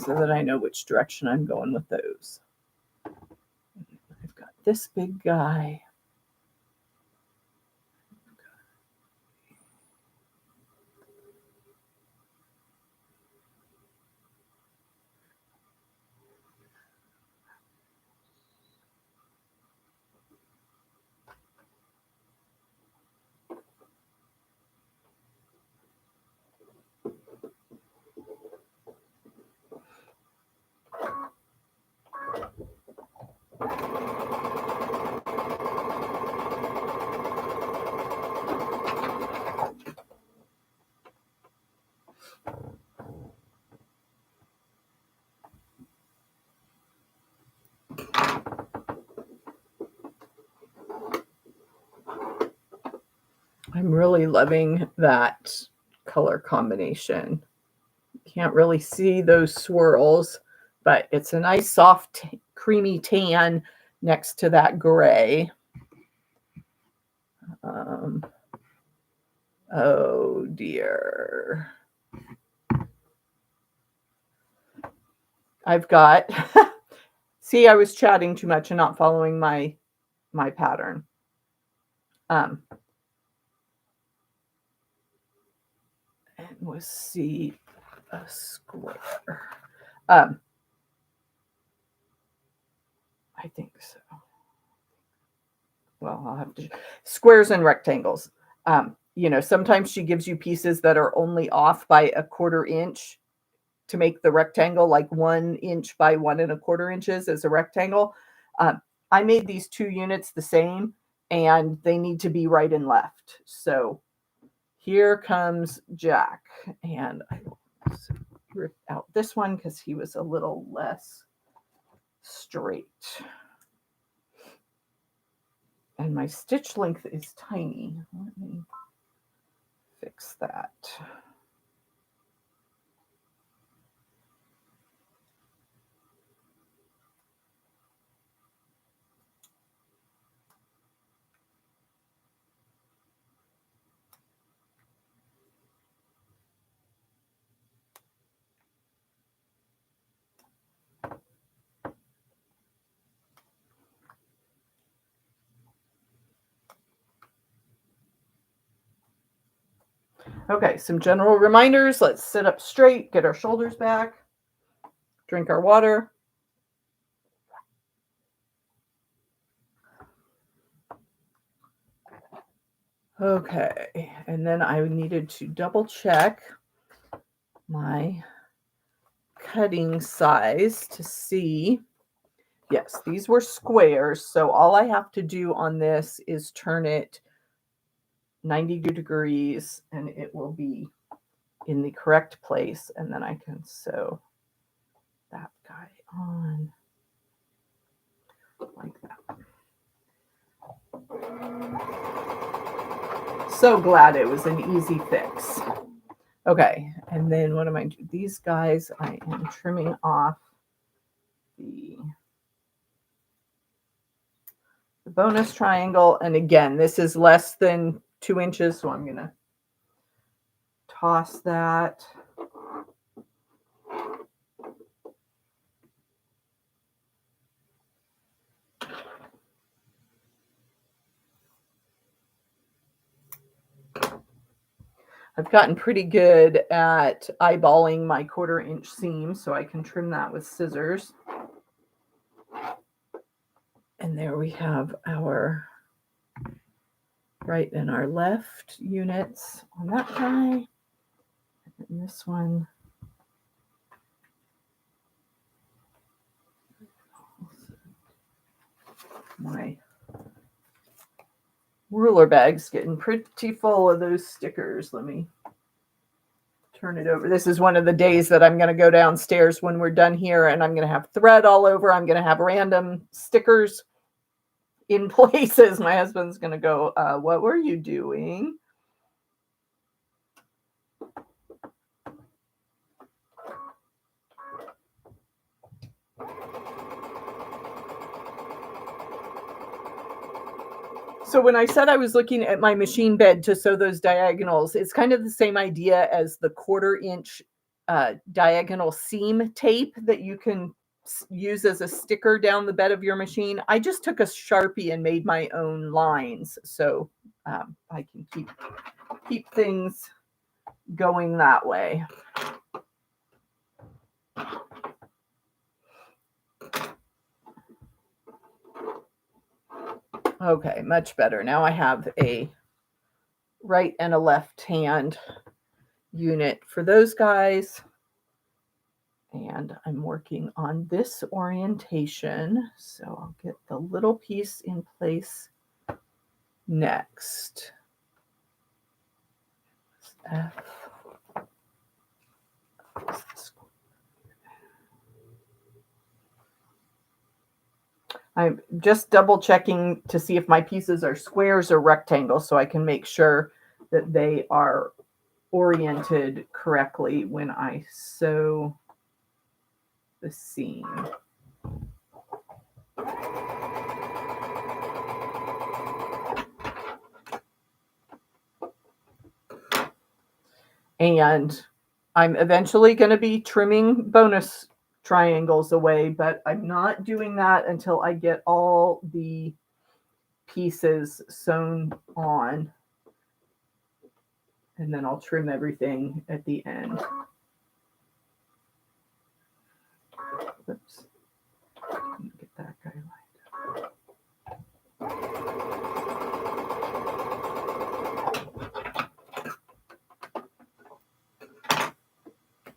so that I know which direction I'm going with those. I've got this big guy. I'm really loving that color combination. Can't really see those swirls, but it's a nice soft creamy tan next to that gray. Oh dear. I've got, see, I was chatting too much and not following my pattern. And we'll see a square. I think so. Well, I'll have to, squares and rectangles. You know, sometimes she gives you pieces that are only off by a 1/4 inch to make the rectangle, like 1 inch by 1 1/4 inches as a rectangle. I made these 2 units the same, and they need to be right and left. So here comes Jack, and I will rip out this one because he was a little less straight. And my stitch length is tiny. Let me fix that. Okay, some general reminders. Let's sit up straight, get our shoulders back, drink our water. Okay, and then I needed to double check my cutting size to see. Yes, these were squares, so all I have to do on this is turn it 90 degrees and it will be in the correct place, and then I can sew that guy on like that. So glad it was an easy fix. Okay, and then what am I doing? These guys, I am trimming off the bonus triangle, and again, this is less than 2 inches, so I'm gonna toss that. I've gotten pretty good at eyeballing my 1/4 inch seam, so I can trim that with scissors. And there we have our right and our left units on that guy. And this one, my ruler bag's getting pretty full of those stickers. Let me turn it over. This is one of the days that I'm going to go downstairs when we're done here, and I'm going to have thread all over. I'm going to have random stickers in places. My husband's going to go, what were you doing? So when I said I was looking at my machine bed to sew those diagonals, it's kind of the same idea as the 1/4 inch diagonal seam tape that you can use as a sticker down the bed of your machine. I just took a Sharpie and made my own lines, so I can keep things going that way. Okay, much better. Now I have a right and a left hand unit for those guys. And I'm working on this orientation. So I'll get the little piece in place next. F. I'm just double checking to see if my pieces are squares or rectangles so I can make sure that they are oriented correctly when I sew the seam. And I'm eventually going to be trimming bonus triangles away, but I'm not doing that until I get all the pieces sewn on. And then I'll trim everything at the end. Oops. Get that guy lined up.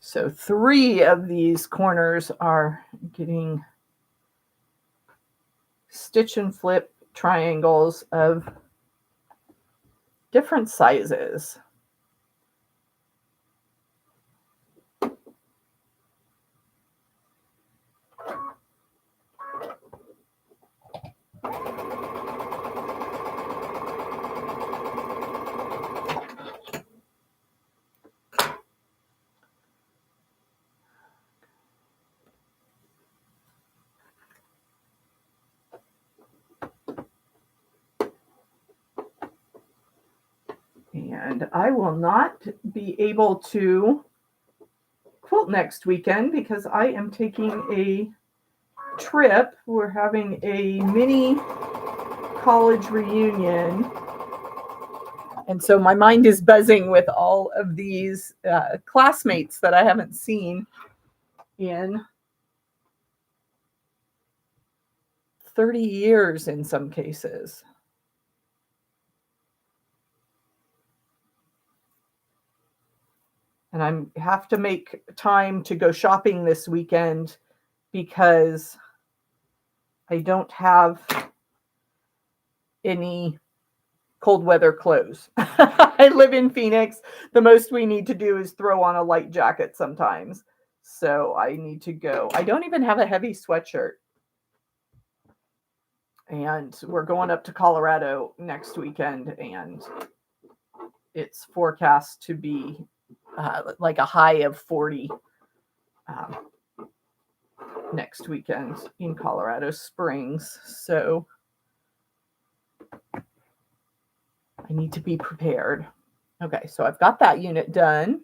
So 3 of these corners are getting stitch and flip triangles of different sizes. And I will not be able to quilt next weekend because I am taking a trip. We're having a mini college reunion. And so my mind is buzzing with all of these classmates that I haven't seen in 30 years in some cases. And I have to make time to go shopping this weekend because I don't have any cold weather clothes. I live in Phoenix. The most we need to do is throw on a light jacket sometimes. So I need to go. I don't even have a heavy sweatshirt. And we're going up to Colorado next weekend, and it's forecast to be like a high of 40 next weekend in Colorado Springs. So I need to be prepared. Okay, so I've got that unit done.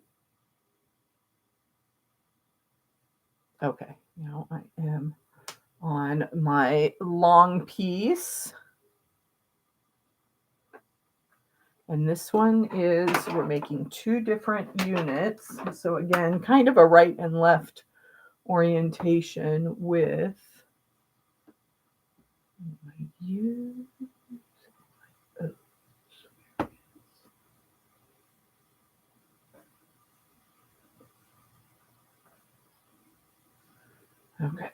Okay, now I am on my long piece. And this one is, we're making 2 different units. So again, kind of a right and left orientation with my use. Okay.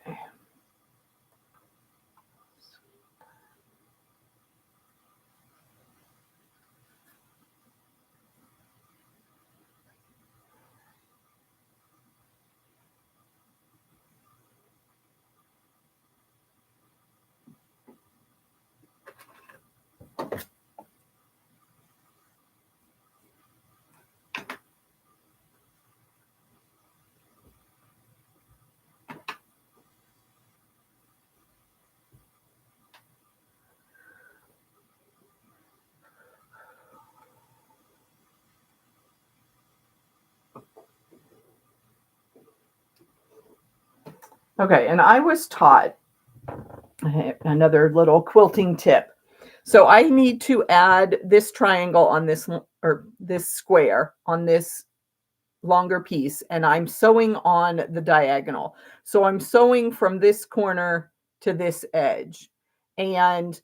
Okay, and I was taught another little quilting tip. So I need to add this triangle on this, or this square on this longer piece, and I'm sewing on the diagonal. So I'm sewing from this corner to this edge. And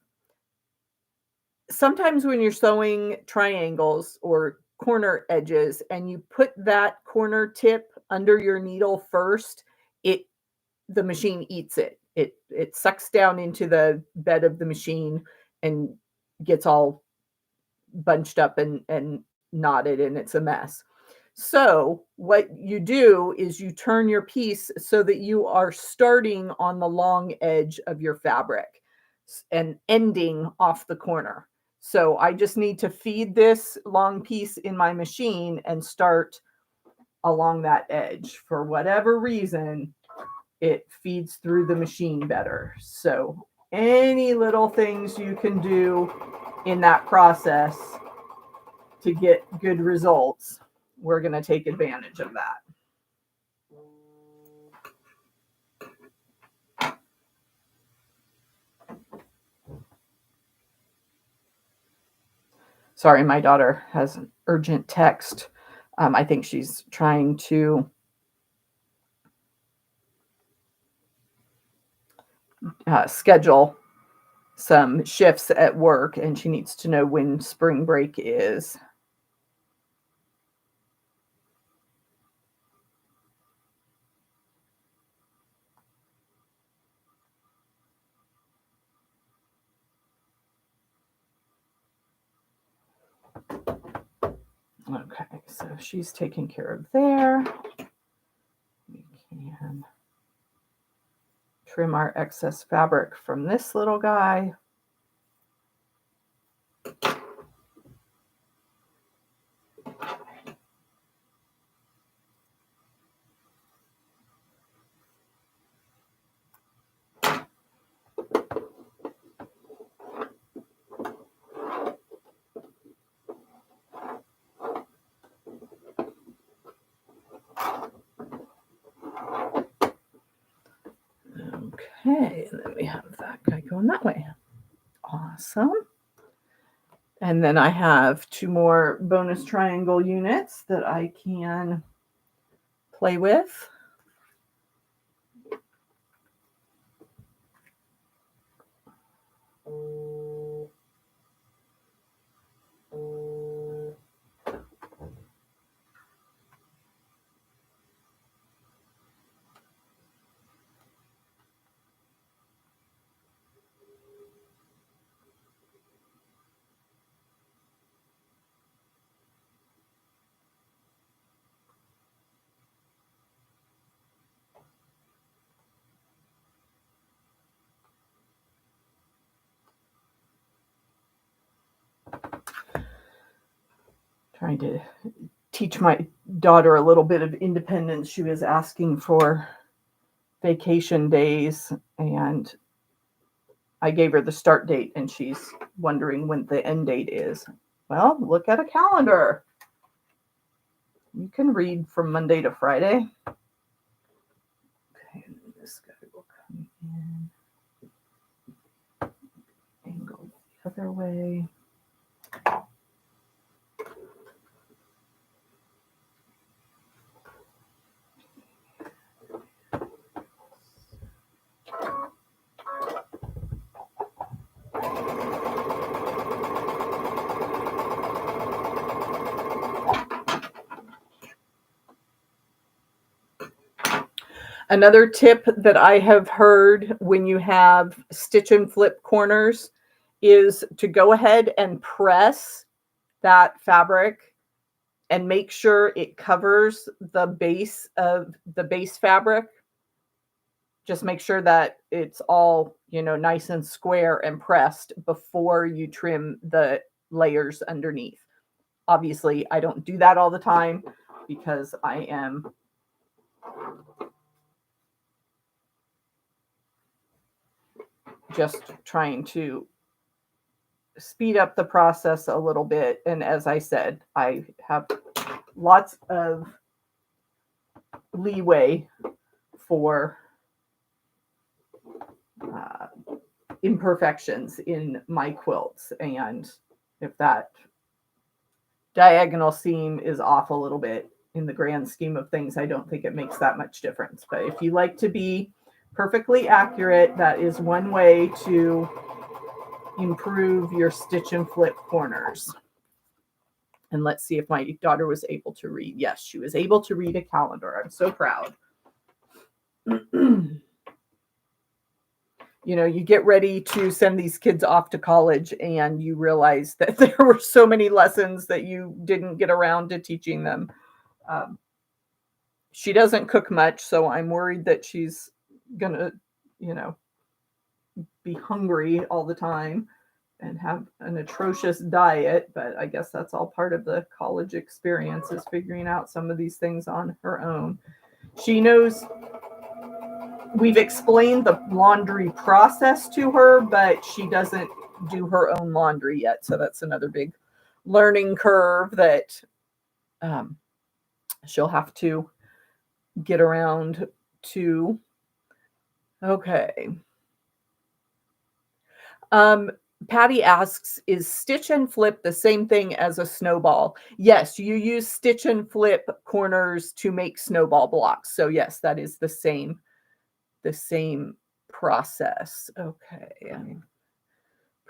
sometimes when you're sewing triangles or corner edges and you put that corner tip under your needle first, the machine eats it. It sucks down into the bed of the machine and gets all bunched up and knotted, and it's a mess. So what you do is you turn your piece so that you are starting on the long edge of your fabric and ending off the corner. So I just need to feed this long piece in my machine and start along that edge. For whatever reason, it feeds through the machine better. So any little things you can do in that process to get good results, we're going to take advantage of that. Sorry, my daughter has an urgent text. I think she's trying to schedule some shifts at work, and she needs to know when spring break is. Okay, so she's taken care of there. We can trim our excess fabric from this little guy. Okay, and then we have that guy going that way. Awesome. And then I have 2 more bonus triangle units that I can play with. Trying to teach my daughter a little bit of independence. She was asking for vacation days, and I gave her the start date, and she's wondering when the end date is. Well, look at a calendar. You can read from Monday to Friday. Okay, and this guy will come in. Angle the other way. Another tip that I have heard when you have stitch and flip corners is to go ahead and press that fabric and make sure it covers the base of the base fabric. Just make sure that it's all, nice and square and pressed before you trim the layers underneath. Obviously, I don't do that all the time because I am just trying to speed up the process a little bit. And as I said, I have lots of leeway for imperfections in my quilts. And if that diagonal seam is off a little bit, in the grand scheme of things, I don't think it makes that much difference. But if you like to be perfectly accurate, that is one way to improve your stitch and flip corners. And let's see if my daughter was able to read. Yes, she was able to read a calendar. I'm so proud. You get ready to send these kids off to college and you realize that there were so many lessons that you didn't get around to teaching them. She doesn't cook much, so I'm worried that she's gonna, be hungry all the time. and have an atrocious diet, but I guess that's all part of the college experience, is figuring out some of these things on her own. She knows we've explained the laundry process to her, but she doesn't do her own laundry yet. So that's another big learning curve that she'll have to get around to. Okay. Patty asks, is stitch and flip the same thing as a snowball? Yes, you use stitch and flip corners to make snowball blocks. So yes, that is the same process. Okay. I'm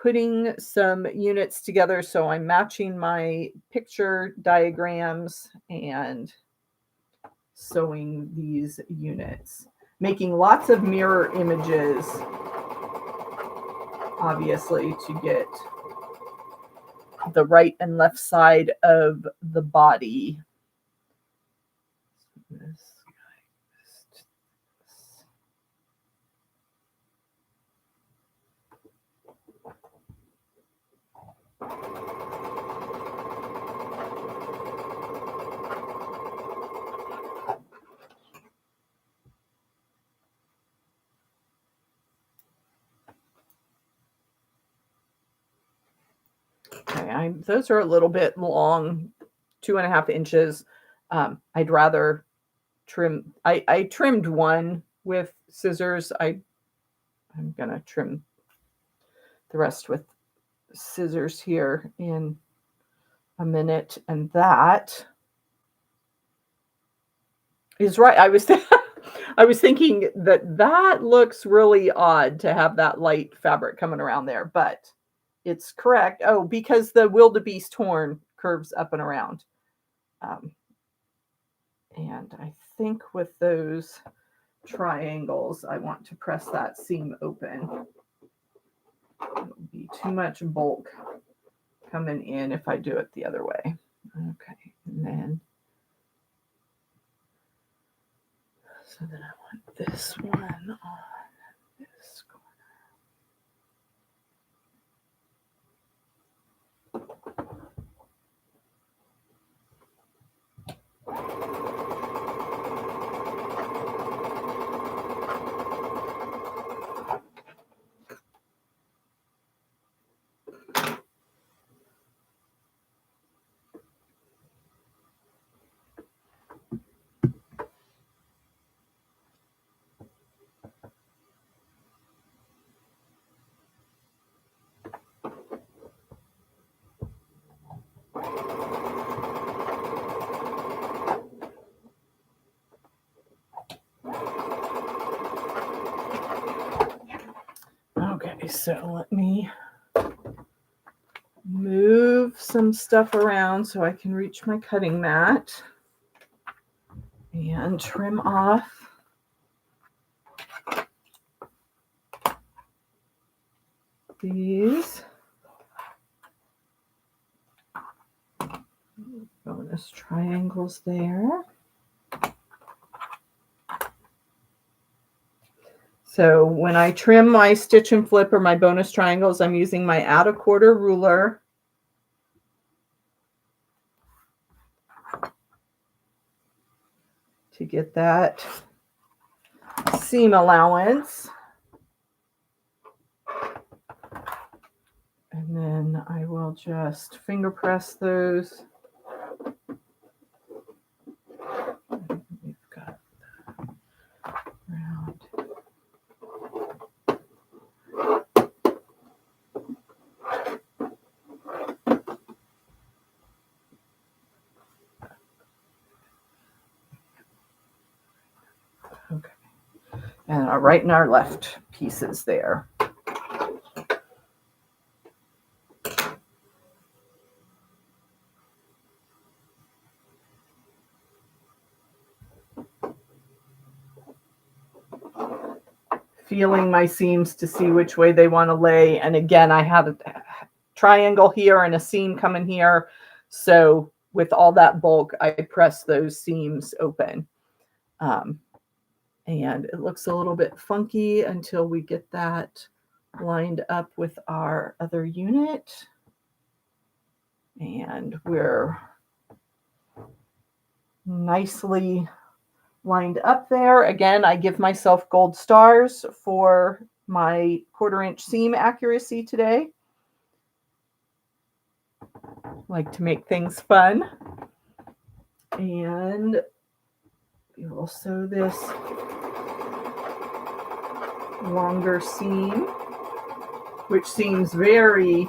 putting some units together. So I'm matching my picture diagrams and sewing these units, making lots of mirror images, obviously, to get the right and left side of the body. Okay, those are a little bit long, 2.5 inches. I'd rather trim. I trimmed one with scissors. I'm gonna trim the rest with scissors here in a minute, and that is right. I was thinking that looks really odd to have that light fabric coming around there, but it's correct. Oh, because the wildebeest horn curves up and around. And I think with those triangles, I want to press that seam open. It would be too much bulk coming in if I do it the other way. Okay, and then, so then I want this one on this corner. Okay, so let me move some stuff around so I can reach my cutting mat and trim off these bonus triangles there. So when I trim my stitch and flip or my bonus triangles, I'm using my add a quarter ruler. To get that seam allowance. And then I will just finger press those. We've got round. Okay. And our right and our left pieces there. Feeling my seams to see which way they want to lay. And again, I have a triangle here and a seam coming here. So with all that bulk, I press those seams open. And it looks a little bit funky until we get that lined up with our other unit. And we're nicely lined up there. Again, I give myself gold stars for my 1/4 inch seam accuracy today. Like to make things fun. And we will sew this longer seam, which seems very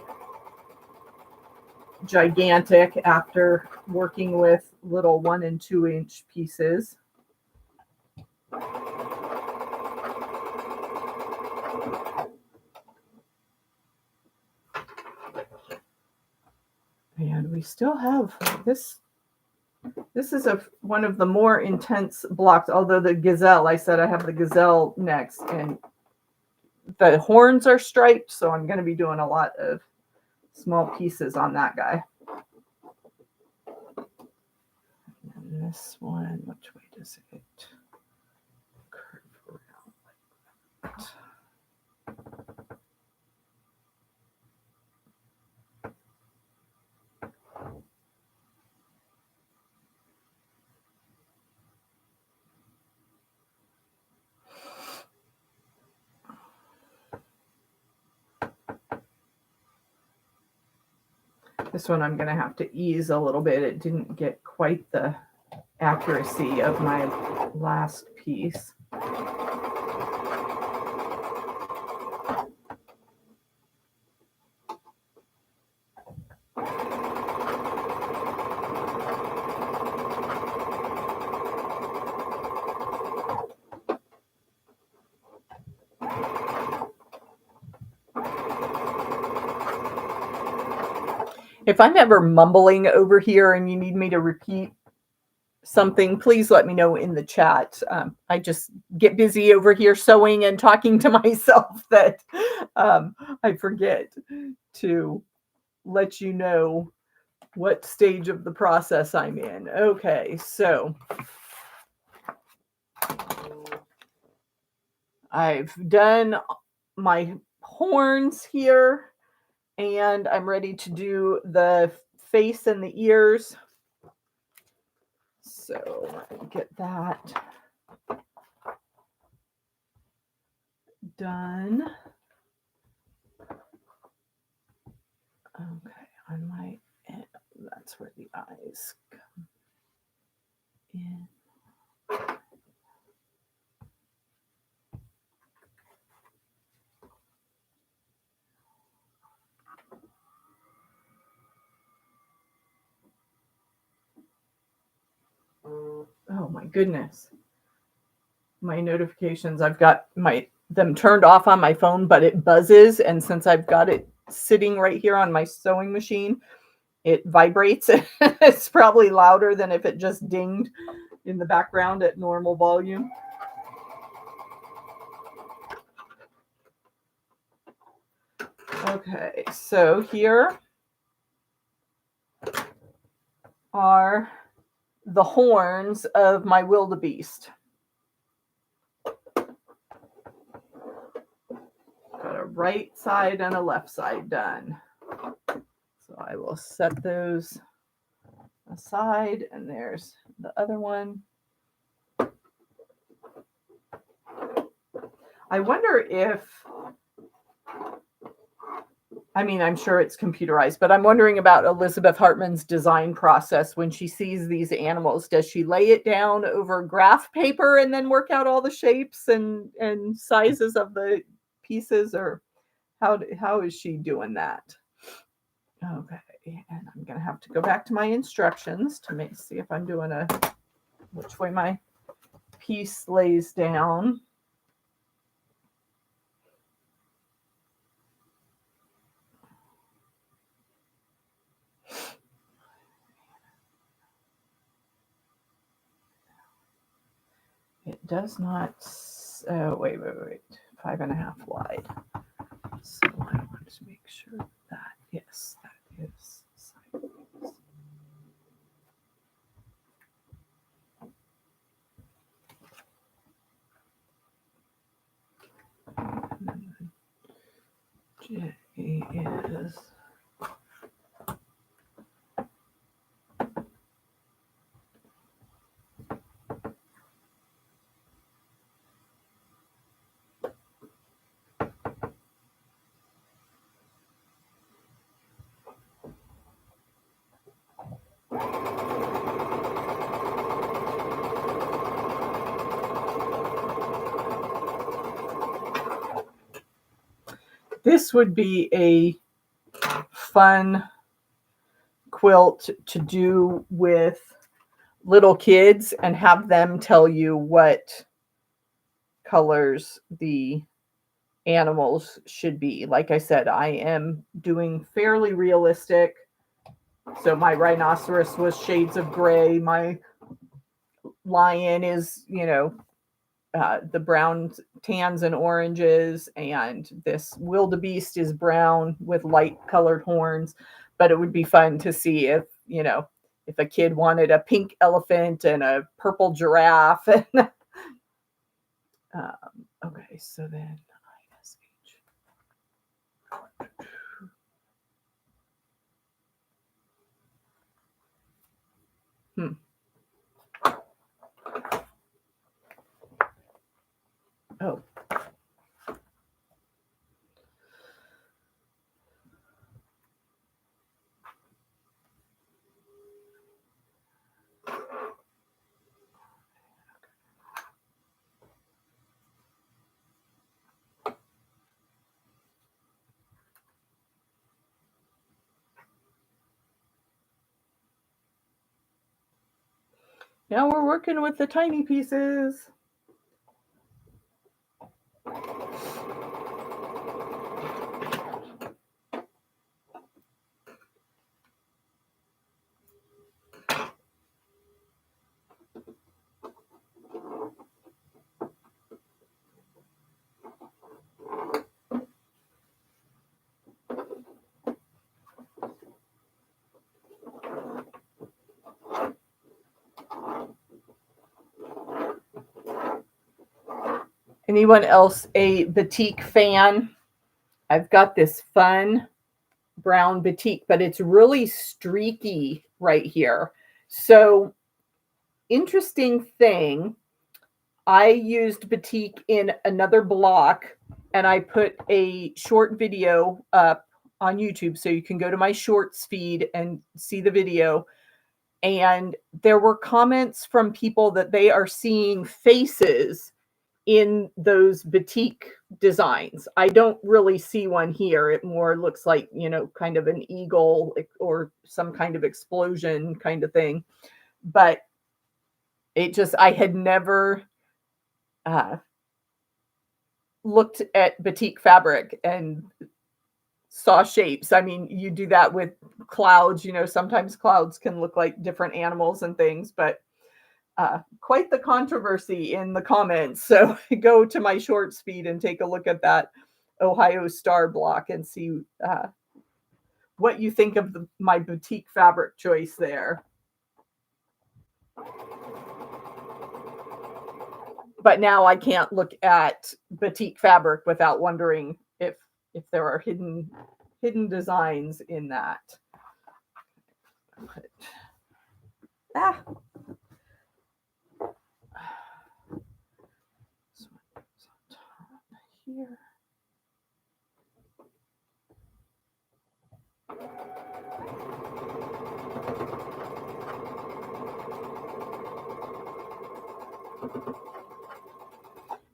gigantic after working with little 1 and 2 inch pieces. And we still have this. This is one of the more intense blocks, although the gazelle, I said I have the gazelle next, and the horns are striped, so I'm going to be doing a lot of small pieces on that guy. And this one, which way does it curve around like that? This one I'm going to have to ease a little bit. It didn't get quite the accuracy of my last piece. If I'm ever mumbling over here and you need me to repeat something, please let me know in the chat. I just get busy over here sewing and talking to myself that I forget to let you know what stage of the process I'm in. Okay, so I've done my horns here, and I'm ready to do the face and the ears. So let me get that done. Okay, on my end, that's where the eyes come in. Oh my goodness. My notifications, I've got them turned off on my phone, but it buzzes, and since I've got it sitting right here on my sewing machine, it vibrates. It's probably louder than if it just dinged in the background at normal volume. Okay, so here are the horns of my wildebeest. Got a right side and a left side done. So I will set those aside, and there's the other one. I wonder if, I mean, I'm sure it's computerized, but I'm wondering about Elizabeth Hartman's design process when she sees these animals. Does she lay it down over graph paper and then work out all the shapes and sizes of the pieces, or how is she doing that? Okay, and I'm going to have to go back to my instructions to see if I'm doing which way my piece lays down. It does not, wait, 5.5 wide. So I want to make sure that, yes, that is sideways. She is. This would be a fun quilt to do with little kids and have them tell you what colors the animals should be. Like I said, I am doing fairly realistic. So my rhinoceros was shades of gray. My lion is, the brown tans and oranges, and this wildebeest is brown with light colored horns. But it would be fun to see if if a kid wanted a pink elephant and a purple giraffe. Okay, so then oh, now we're working with the tiny pieces. Anyone else a batik fan? I've got this fun brown batik, but it's really streaky right here. So, interesting thing, I used batik in another block, and I put a short video up on YouTube, so you can go to my shorts feed and see the video. And there were comments from people that they are seeing faces in those batik designs. I don't really see one here. It more looks like, kind of an eagle or some kind of explosion kind of thing. But I had never looked at batik fabric and saw shapes. I mean, you do that with clouds, sometimes clouds can look like different animals and things, but quite the controversy in the comments. So go to my short speed and take a look at that Ohio Star block and see what you think of my boutique fabric choice there. But now I can't look at batik fabric without wondering if there are hidden designs in that. Ah. Here.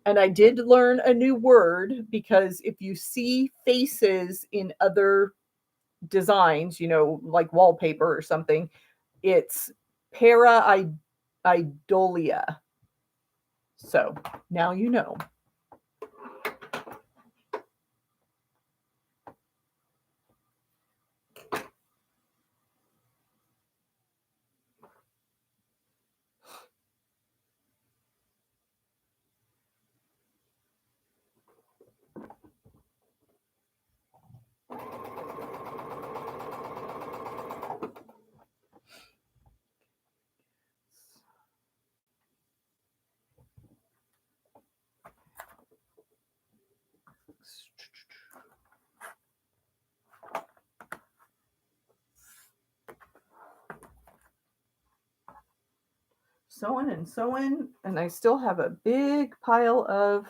And I did learn a new word, because if you see faces in other designs, like wallpaper or something, it's pareidolia. So now you know. sewing and sewing, and I still have a big pile of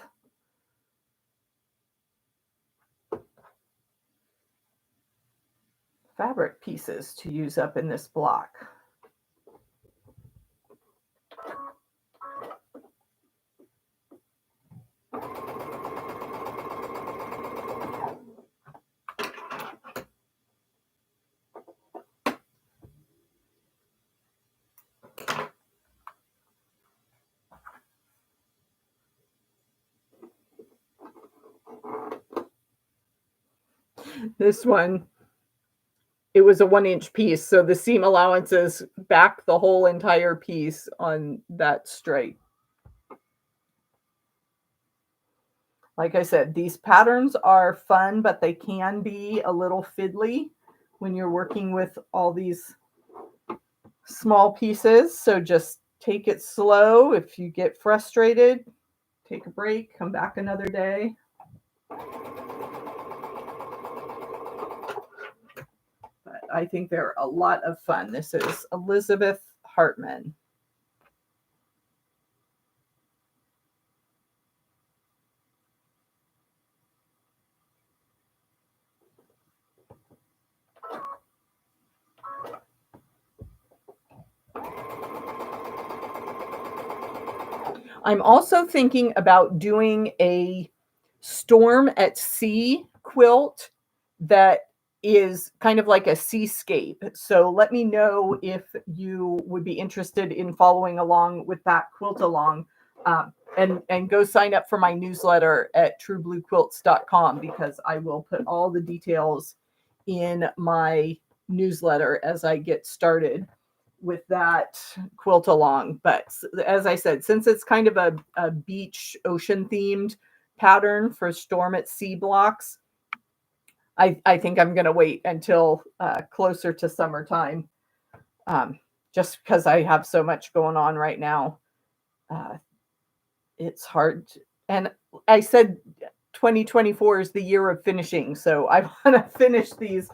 fabric pieces to use up in this block. This one, it was a 1-inch piece, so the seam allowances back the whole entire piece on that stripe. Like I said, these patterns are fun, but they can be a little fiddly when you're working with all these small pieces. So just take it slow. If you get frustrated, take a break, come back another day. But I think they're a lot of fun. This is Elizabeth Hartman. I'm also thinking about doing a storm at sea quilt that is kind of like a seascape. So let me know if you would be interested in following along with that quilt along. And go sign up for my newsletter at trewbluequilts.com, because I will put all the details in my newsletter as I get started with that quilt along. But as I said, since it's kind of a beach ocean themed pattern for storm at sea blocks, I think I'm going to wait until closer to summertime, just because I have so much going on right now. It's hard. And I said 2024 is the year of finishing. So I want to finish these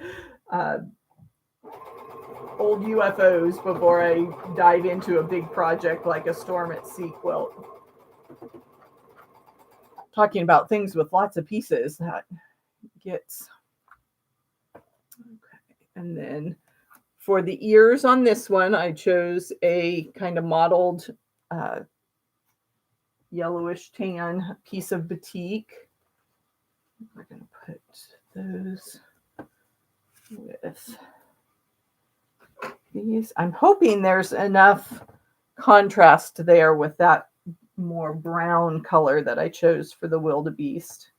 old UFOs before I dive into a big project like a storm at sea quilt. Talking about things with lots of pieces, that gets okay. And then for the ears on this one, I chose a kind of mottled yellowish tan piece of batik. We're going to put those with these. I'm hoping there's enough contrast there with that more brown color that I chose for the wildebeest.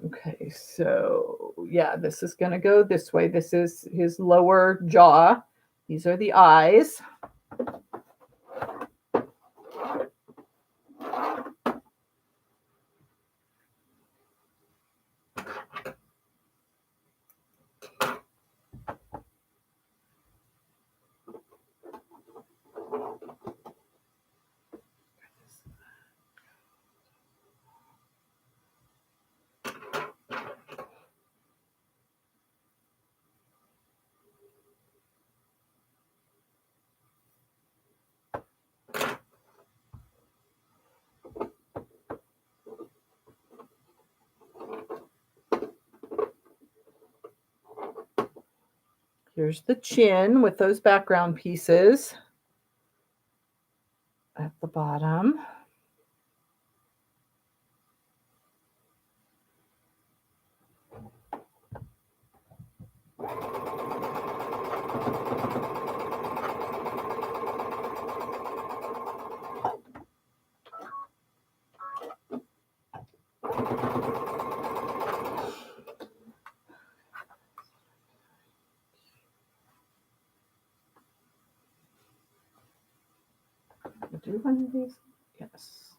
Okay, so yeah, this is going to go this way. This is his lower jaw. These are the eyes. Here's the chin with those background pieces at the bottom. Do one of these? Yes.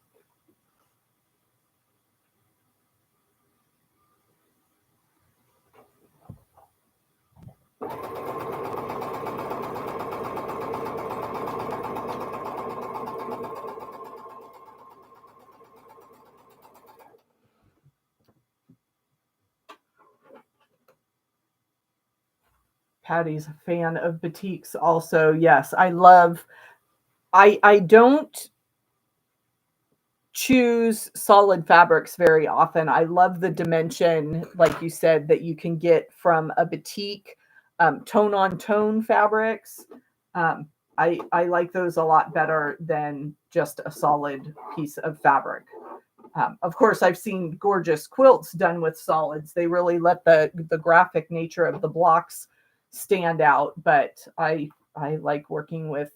Patty's a fan of batiks also. Yes, I love, I don't choose solid fabrics very often. I love the dimension, like you said, that you can get from a batik, tone on tone fabrics. I like those a lot better than just a solid piece of fabric. Of course, I've seen gorgeous quilts done with solids. They really let the graphic nature of the blocks stand out, but I like working with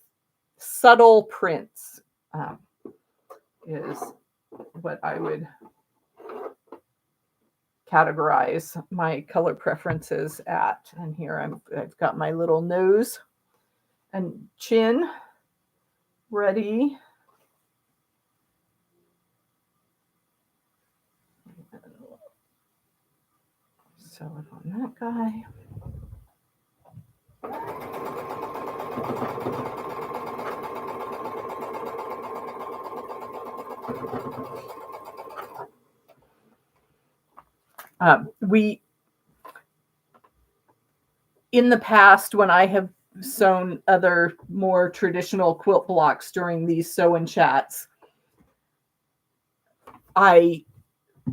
subtle prints. Is what I would categorize my color preferences at. And here I've got my little nose and chin ready. Sew it on that guy. We, in the past, when I have sewn other more traditional quilt blocks during these sew and chats, I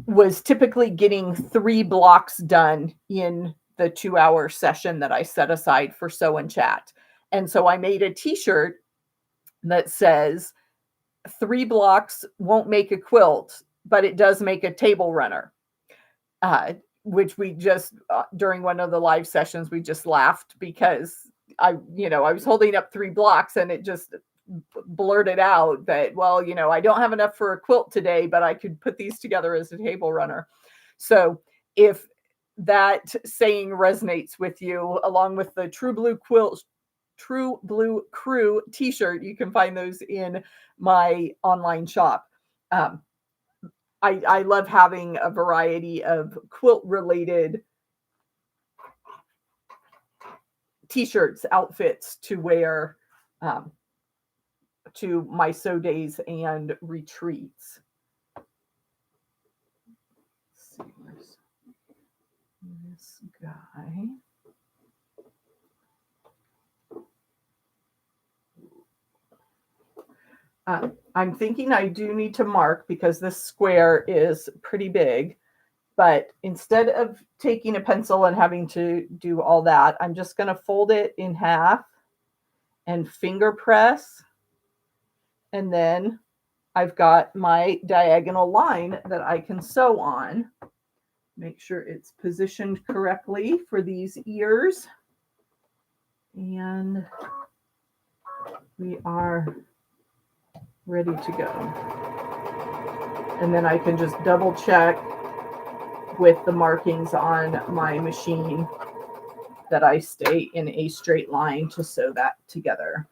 was typically getting 3 blocks done in the 2-hour session that I set aside for sew and chat. And so I made a t-shirt that says 3 blocks won't make a quilt, but it does make a table runner. Which we just, during one of the live sessions, we just laughed because I was holding up 3 blocks and it just blurted out that, well, I don't have enough for a quilt today, but I could put these together as a table runner. So if that saying resonates with you, along with the Trew Blue Crew t-shirt, you can find those in my online shop. I love having a variety of quilt related t-shirts, outfits to wear to my sew days and retreats. Let's see, where's this guy? I'm thinking I do need to mark because this square is pretty big, but instead of taking a pencil and having to do all that, I'm just going to fold it in half and finger press. And then I've got my diagonal line that I can sew on. Make sure it's positioned correctly for these ears. And we are ready to go. And then I can just double check with the markings on my machine that I stay in a straight line to sew that together.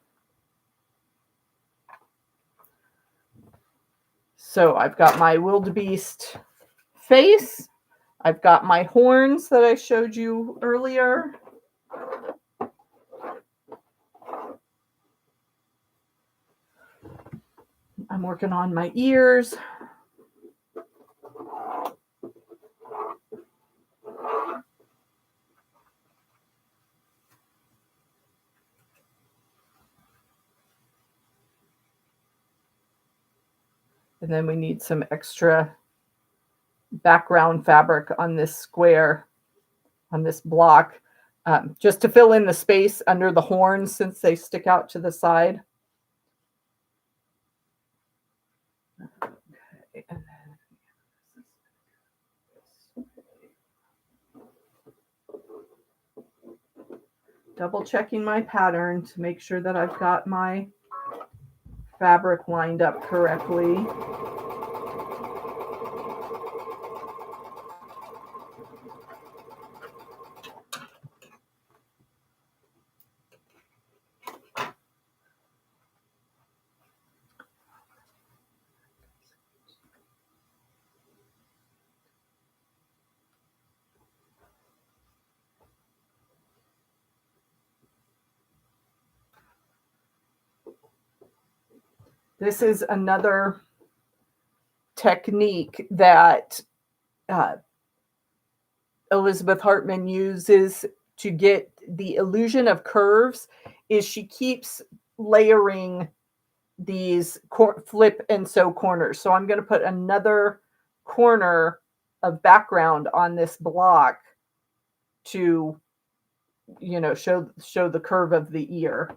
So I've got my wildebeest face. I've got my horns that I showed you earlier. I'm working on my ears. And then we need some extra background fabric on this square, on this block, just to fill in the space under the horns since they stick out to the side. Okay, and then double checking my pattern to make sure that I've got my fabric lined up correctly. This is another technique that Elizabeth Hartman uses to get the illusion of curves is she keeps layering these flip and sew corners. So I'm going to put another corner of background on this block to, you know, show the curve of the ear.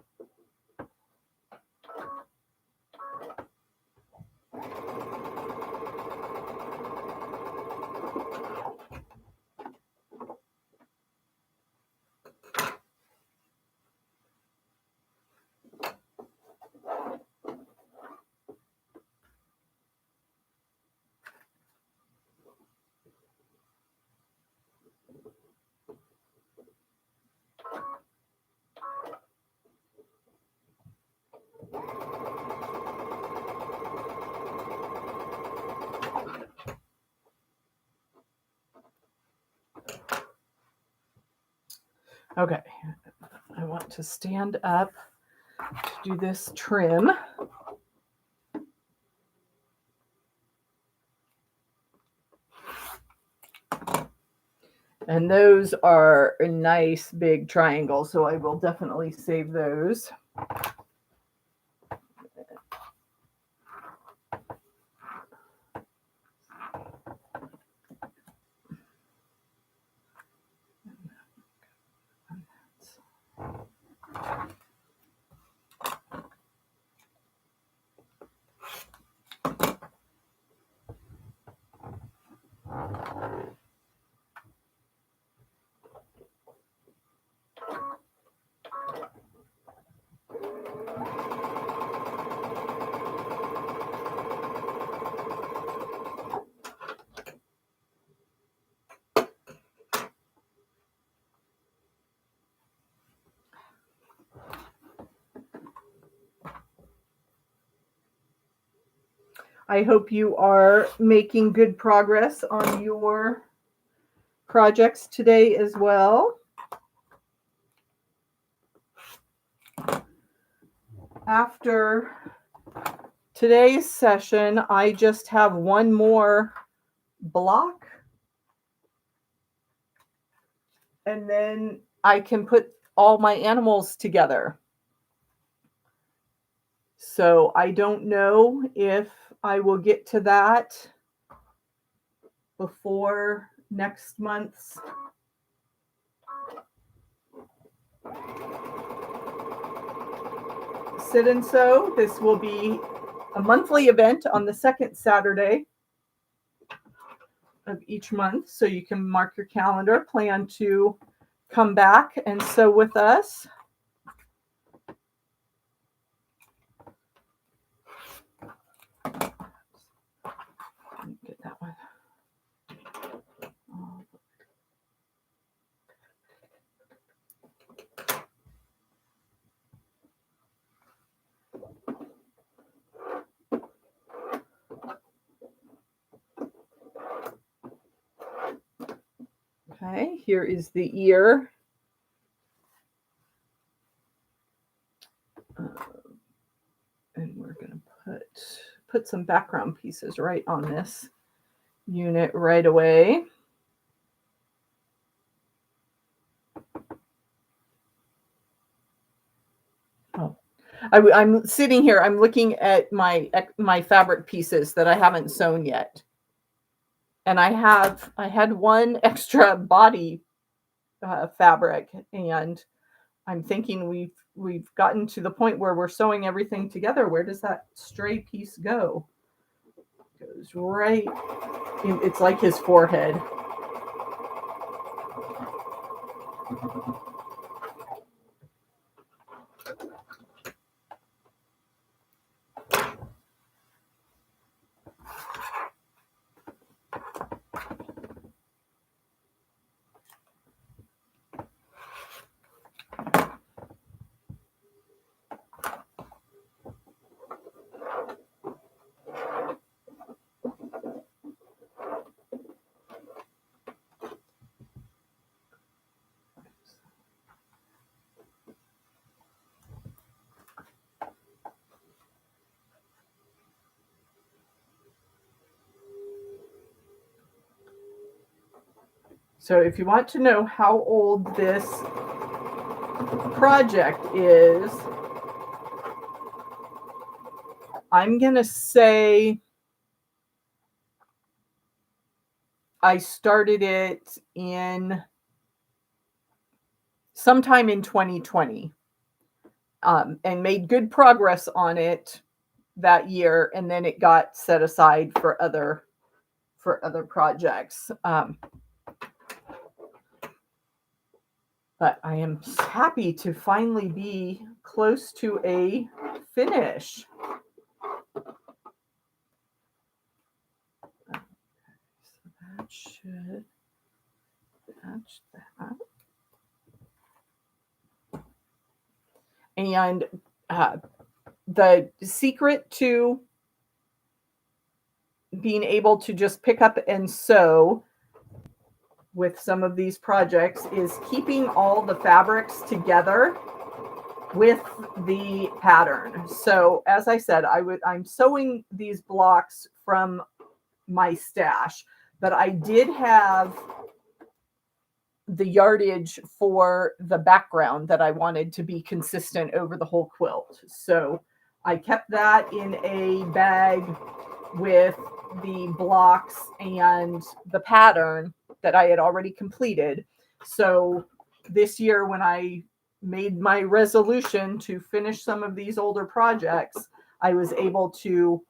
Okay, I want to stand up to do this trim. And those are a nice big triangle, so I will definitely save those. I hope you are making good progress on your projects today as well. After today's session, I just have one more block, and then I can put all my animals together. So I don't know if I will get to that before next month's sit and sew. This will be a monthly event on the second Saturday of each month. So you can mark your calendar, plan to come back and sew with us. Get that one. Okay, here is the ear. And we're going to put some background pieces right on this unit right away. Oh, I'm sitting here. I'm looking at my fabric pieces that I haven't sewn yet, and I had one extra body fabric, and I'm thinking we've gotten to the point where we're sewing everything together. Where does that stray piece go? It goes right. It's like his forehead. So if you want to know how old this project is, I'm going to say I started it in sometime in 2020, and made good progress on it that year, and then it got set aside for other projects. But I am happy to finally be close to a finish. So that should match that. And the secret to being able to just pick up and sew with some of these projects is keeping all the fabrics together with the pattern. So as I said, I'm sewing these blocks from my stash, but I did have the yardage for the background that I wanted to be consistent over the whole quilt. So I kept that in a bag with the blocks and the pattern that I had already completed. So this year, when I made my resolution to finish some of these older projects, I was able to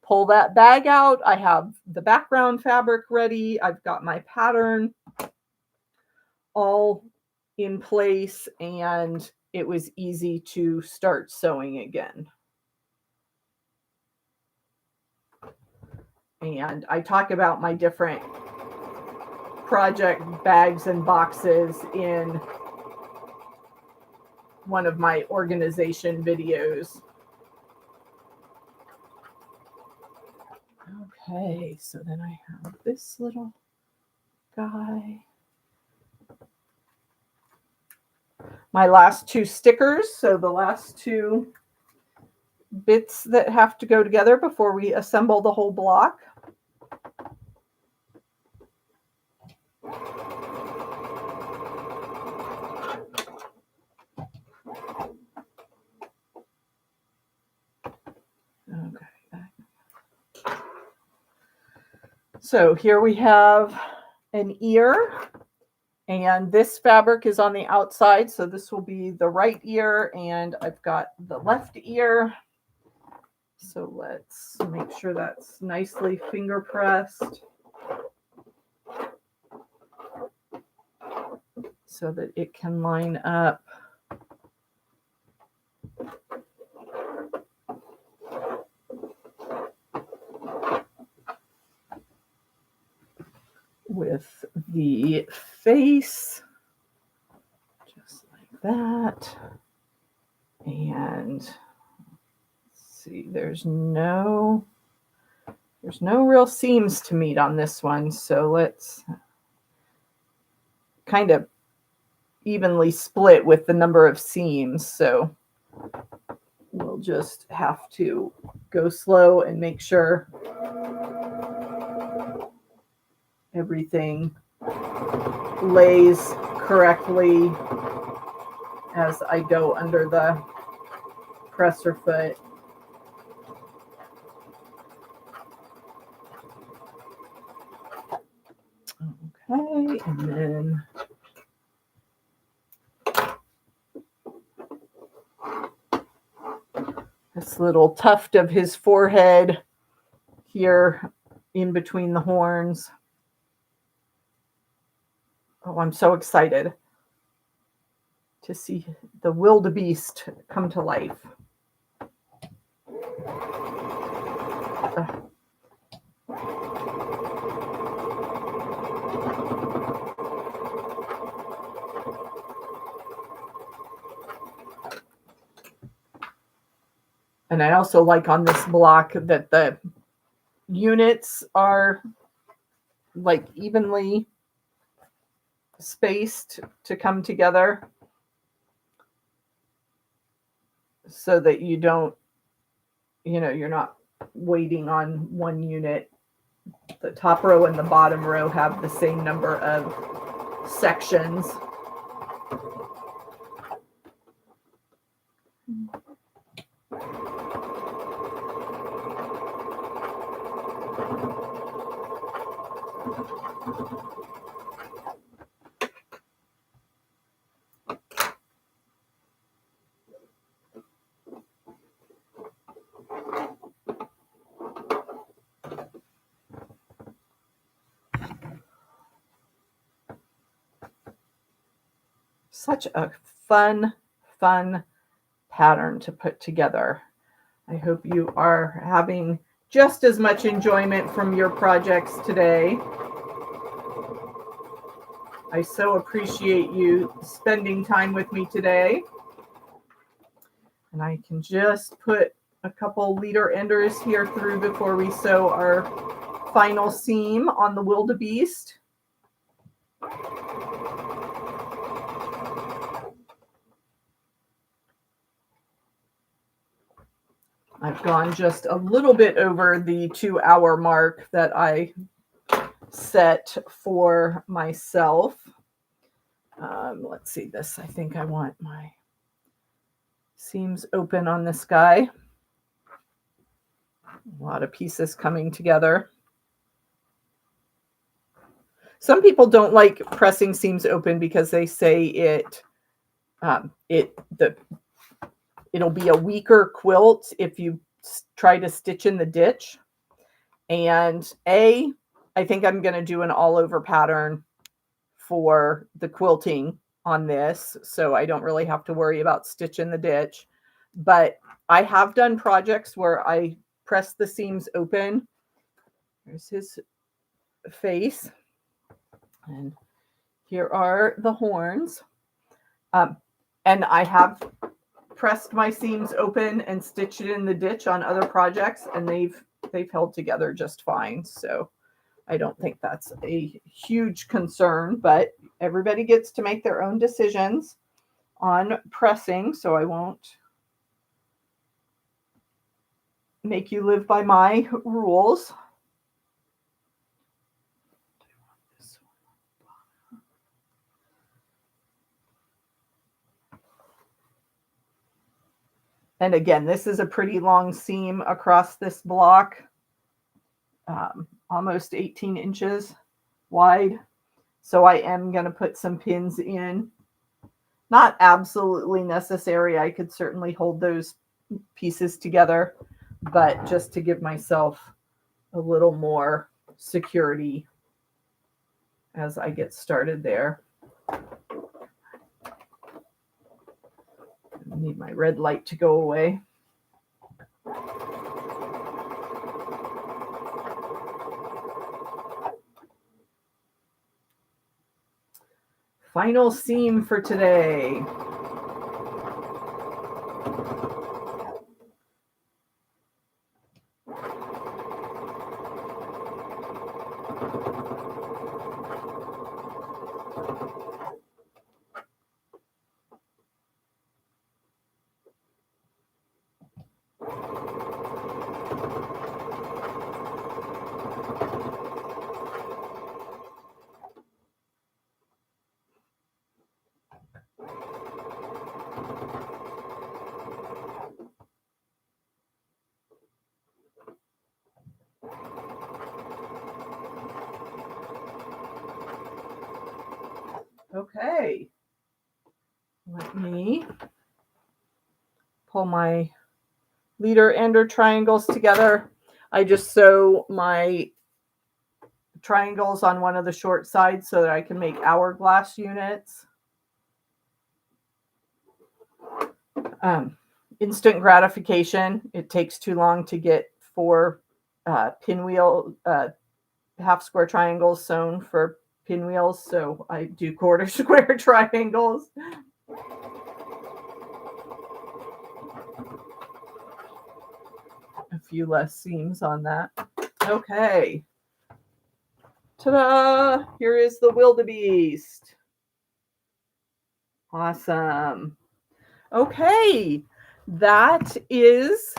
pull that bag out. I have the background fabric ready. I've got my pattern all in place, and it was easy to start sewing again. And I talk about my different project bags and boxes in one of my organization videos. Okay, so then I have this little guy. My last two stickers, so the last two bits that have to go together before we assemble the whole block. Okay. So here we have an ear, and this fabric is on the outside, so this will be the right ear, and I've got the left ear. So let's make sure that's nicely finger pressed so that it can line up. With the face, just like that. And let's see, there's no real seams to meet on this one, so let's kind of evenly split with the number of seams. So we'll just have to go slow and make sure everything lays correctly as I go under the presser foot. Okay, and then this little tuft of his forehead here in between the horns. Oh, I'm so excited to see the wildebeest come to life. And I also like on this block that the units are like evenly spaced to come together so that you don't, you're not waiting on one unit the top row and the bottom row have the same number of sections. Such a fun pattern to put together. I hope you are having just as much enjoyment from your projects today. I so appreciate you spending time with me today. And I can just put a couple leader enders here through before we sew our final seam on the wildebeest. I've gone just a little bit over the 2-hour mark that I set for myself. Let's see this. I think I want my seams open on this guy. A lot of pieces coming together. Some people don't like pressing seams open because they say it'll be a weaker quilt if you try to stitch in the ditch. And I think I'm going to do an all over pattern for the quilting on this, so I don't really have to worry about stitch in the ditch. But I have done projects where I press the seams open. There's his face. And here are the horns. And I have pressed my seams open and stitched it in the ditch on other projects, and they've held together just fine. So I don't think that's a huge concern, but everybody gets to make their own decisions on pressing, so I won't make you live by my rules. And again, this is a pretty long seam across this block, almost 18 inches wide. So I am going to put some pins in. Not absolutely necessary. I could certainly hold those pieces together, but just to give myself a little more security as I get started there. I need my red light to go away. Final seam for today. Okay, let me pull my leader ender triangles together. I just sew my triangles on one of the short sides so that I can make hourglass units. Instant gratification. It takes too long to get 4 pinwheel half square triangles sewn for pinwheels, so I do quarter square triangles. A few less seams on that. Okay. Ta-da! Here is the wildebeest. Awesome. Okay, that is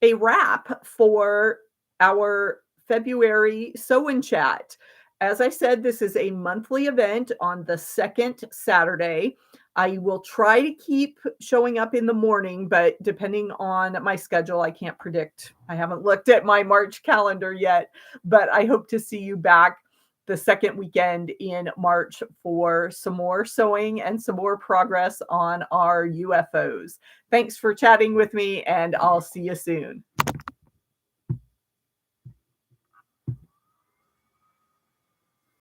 a wrap for our February Sew and Chat. As I said, this is a monthly event on the second Saturday. I will try to keep showing up in the morning, but depending on my schedule, I can't predict. I haven't looked at my March calendar yet, but I hope to see you back the second weekend in March for some more sewing and some more progress on our UFOs. Thanks for chatting with me, and I'll see you soon.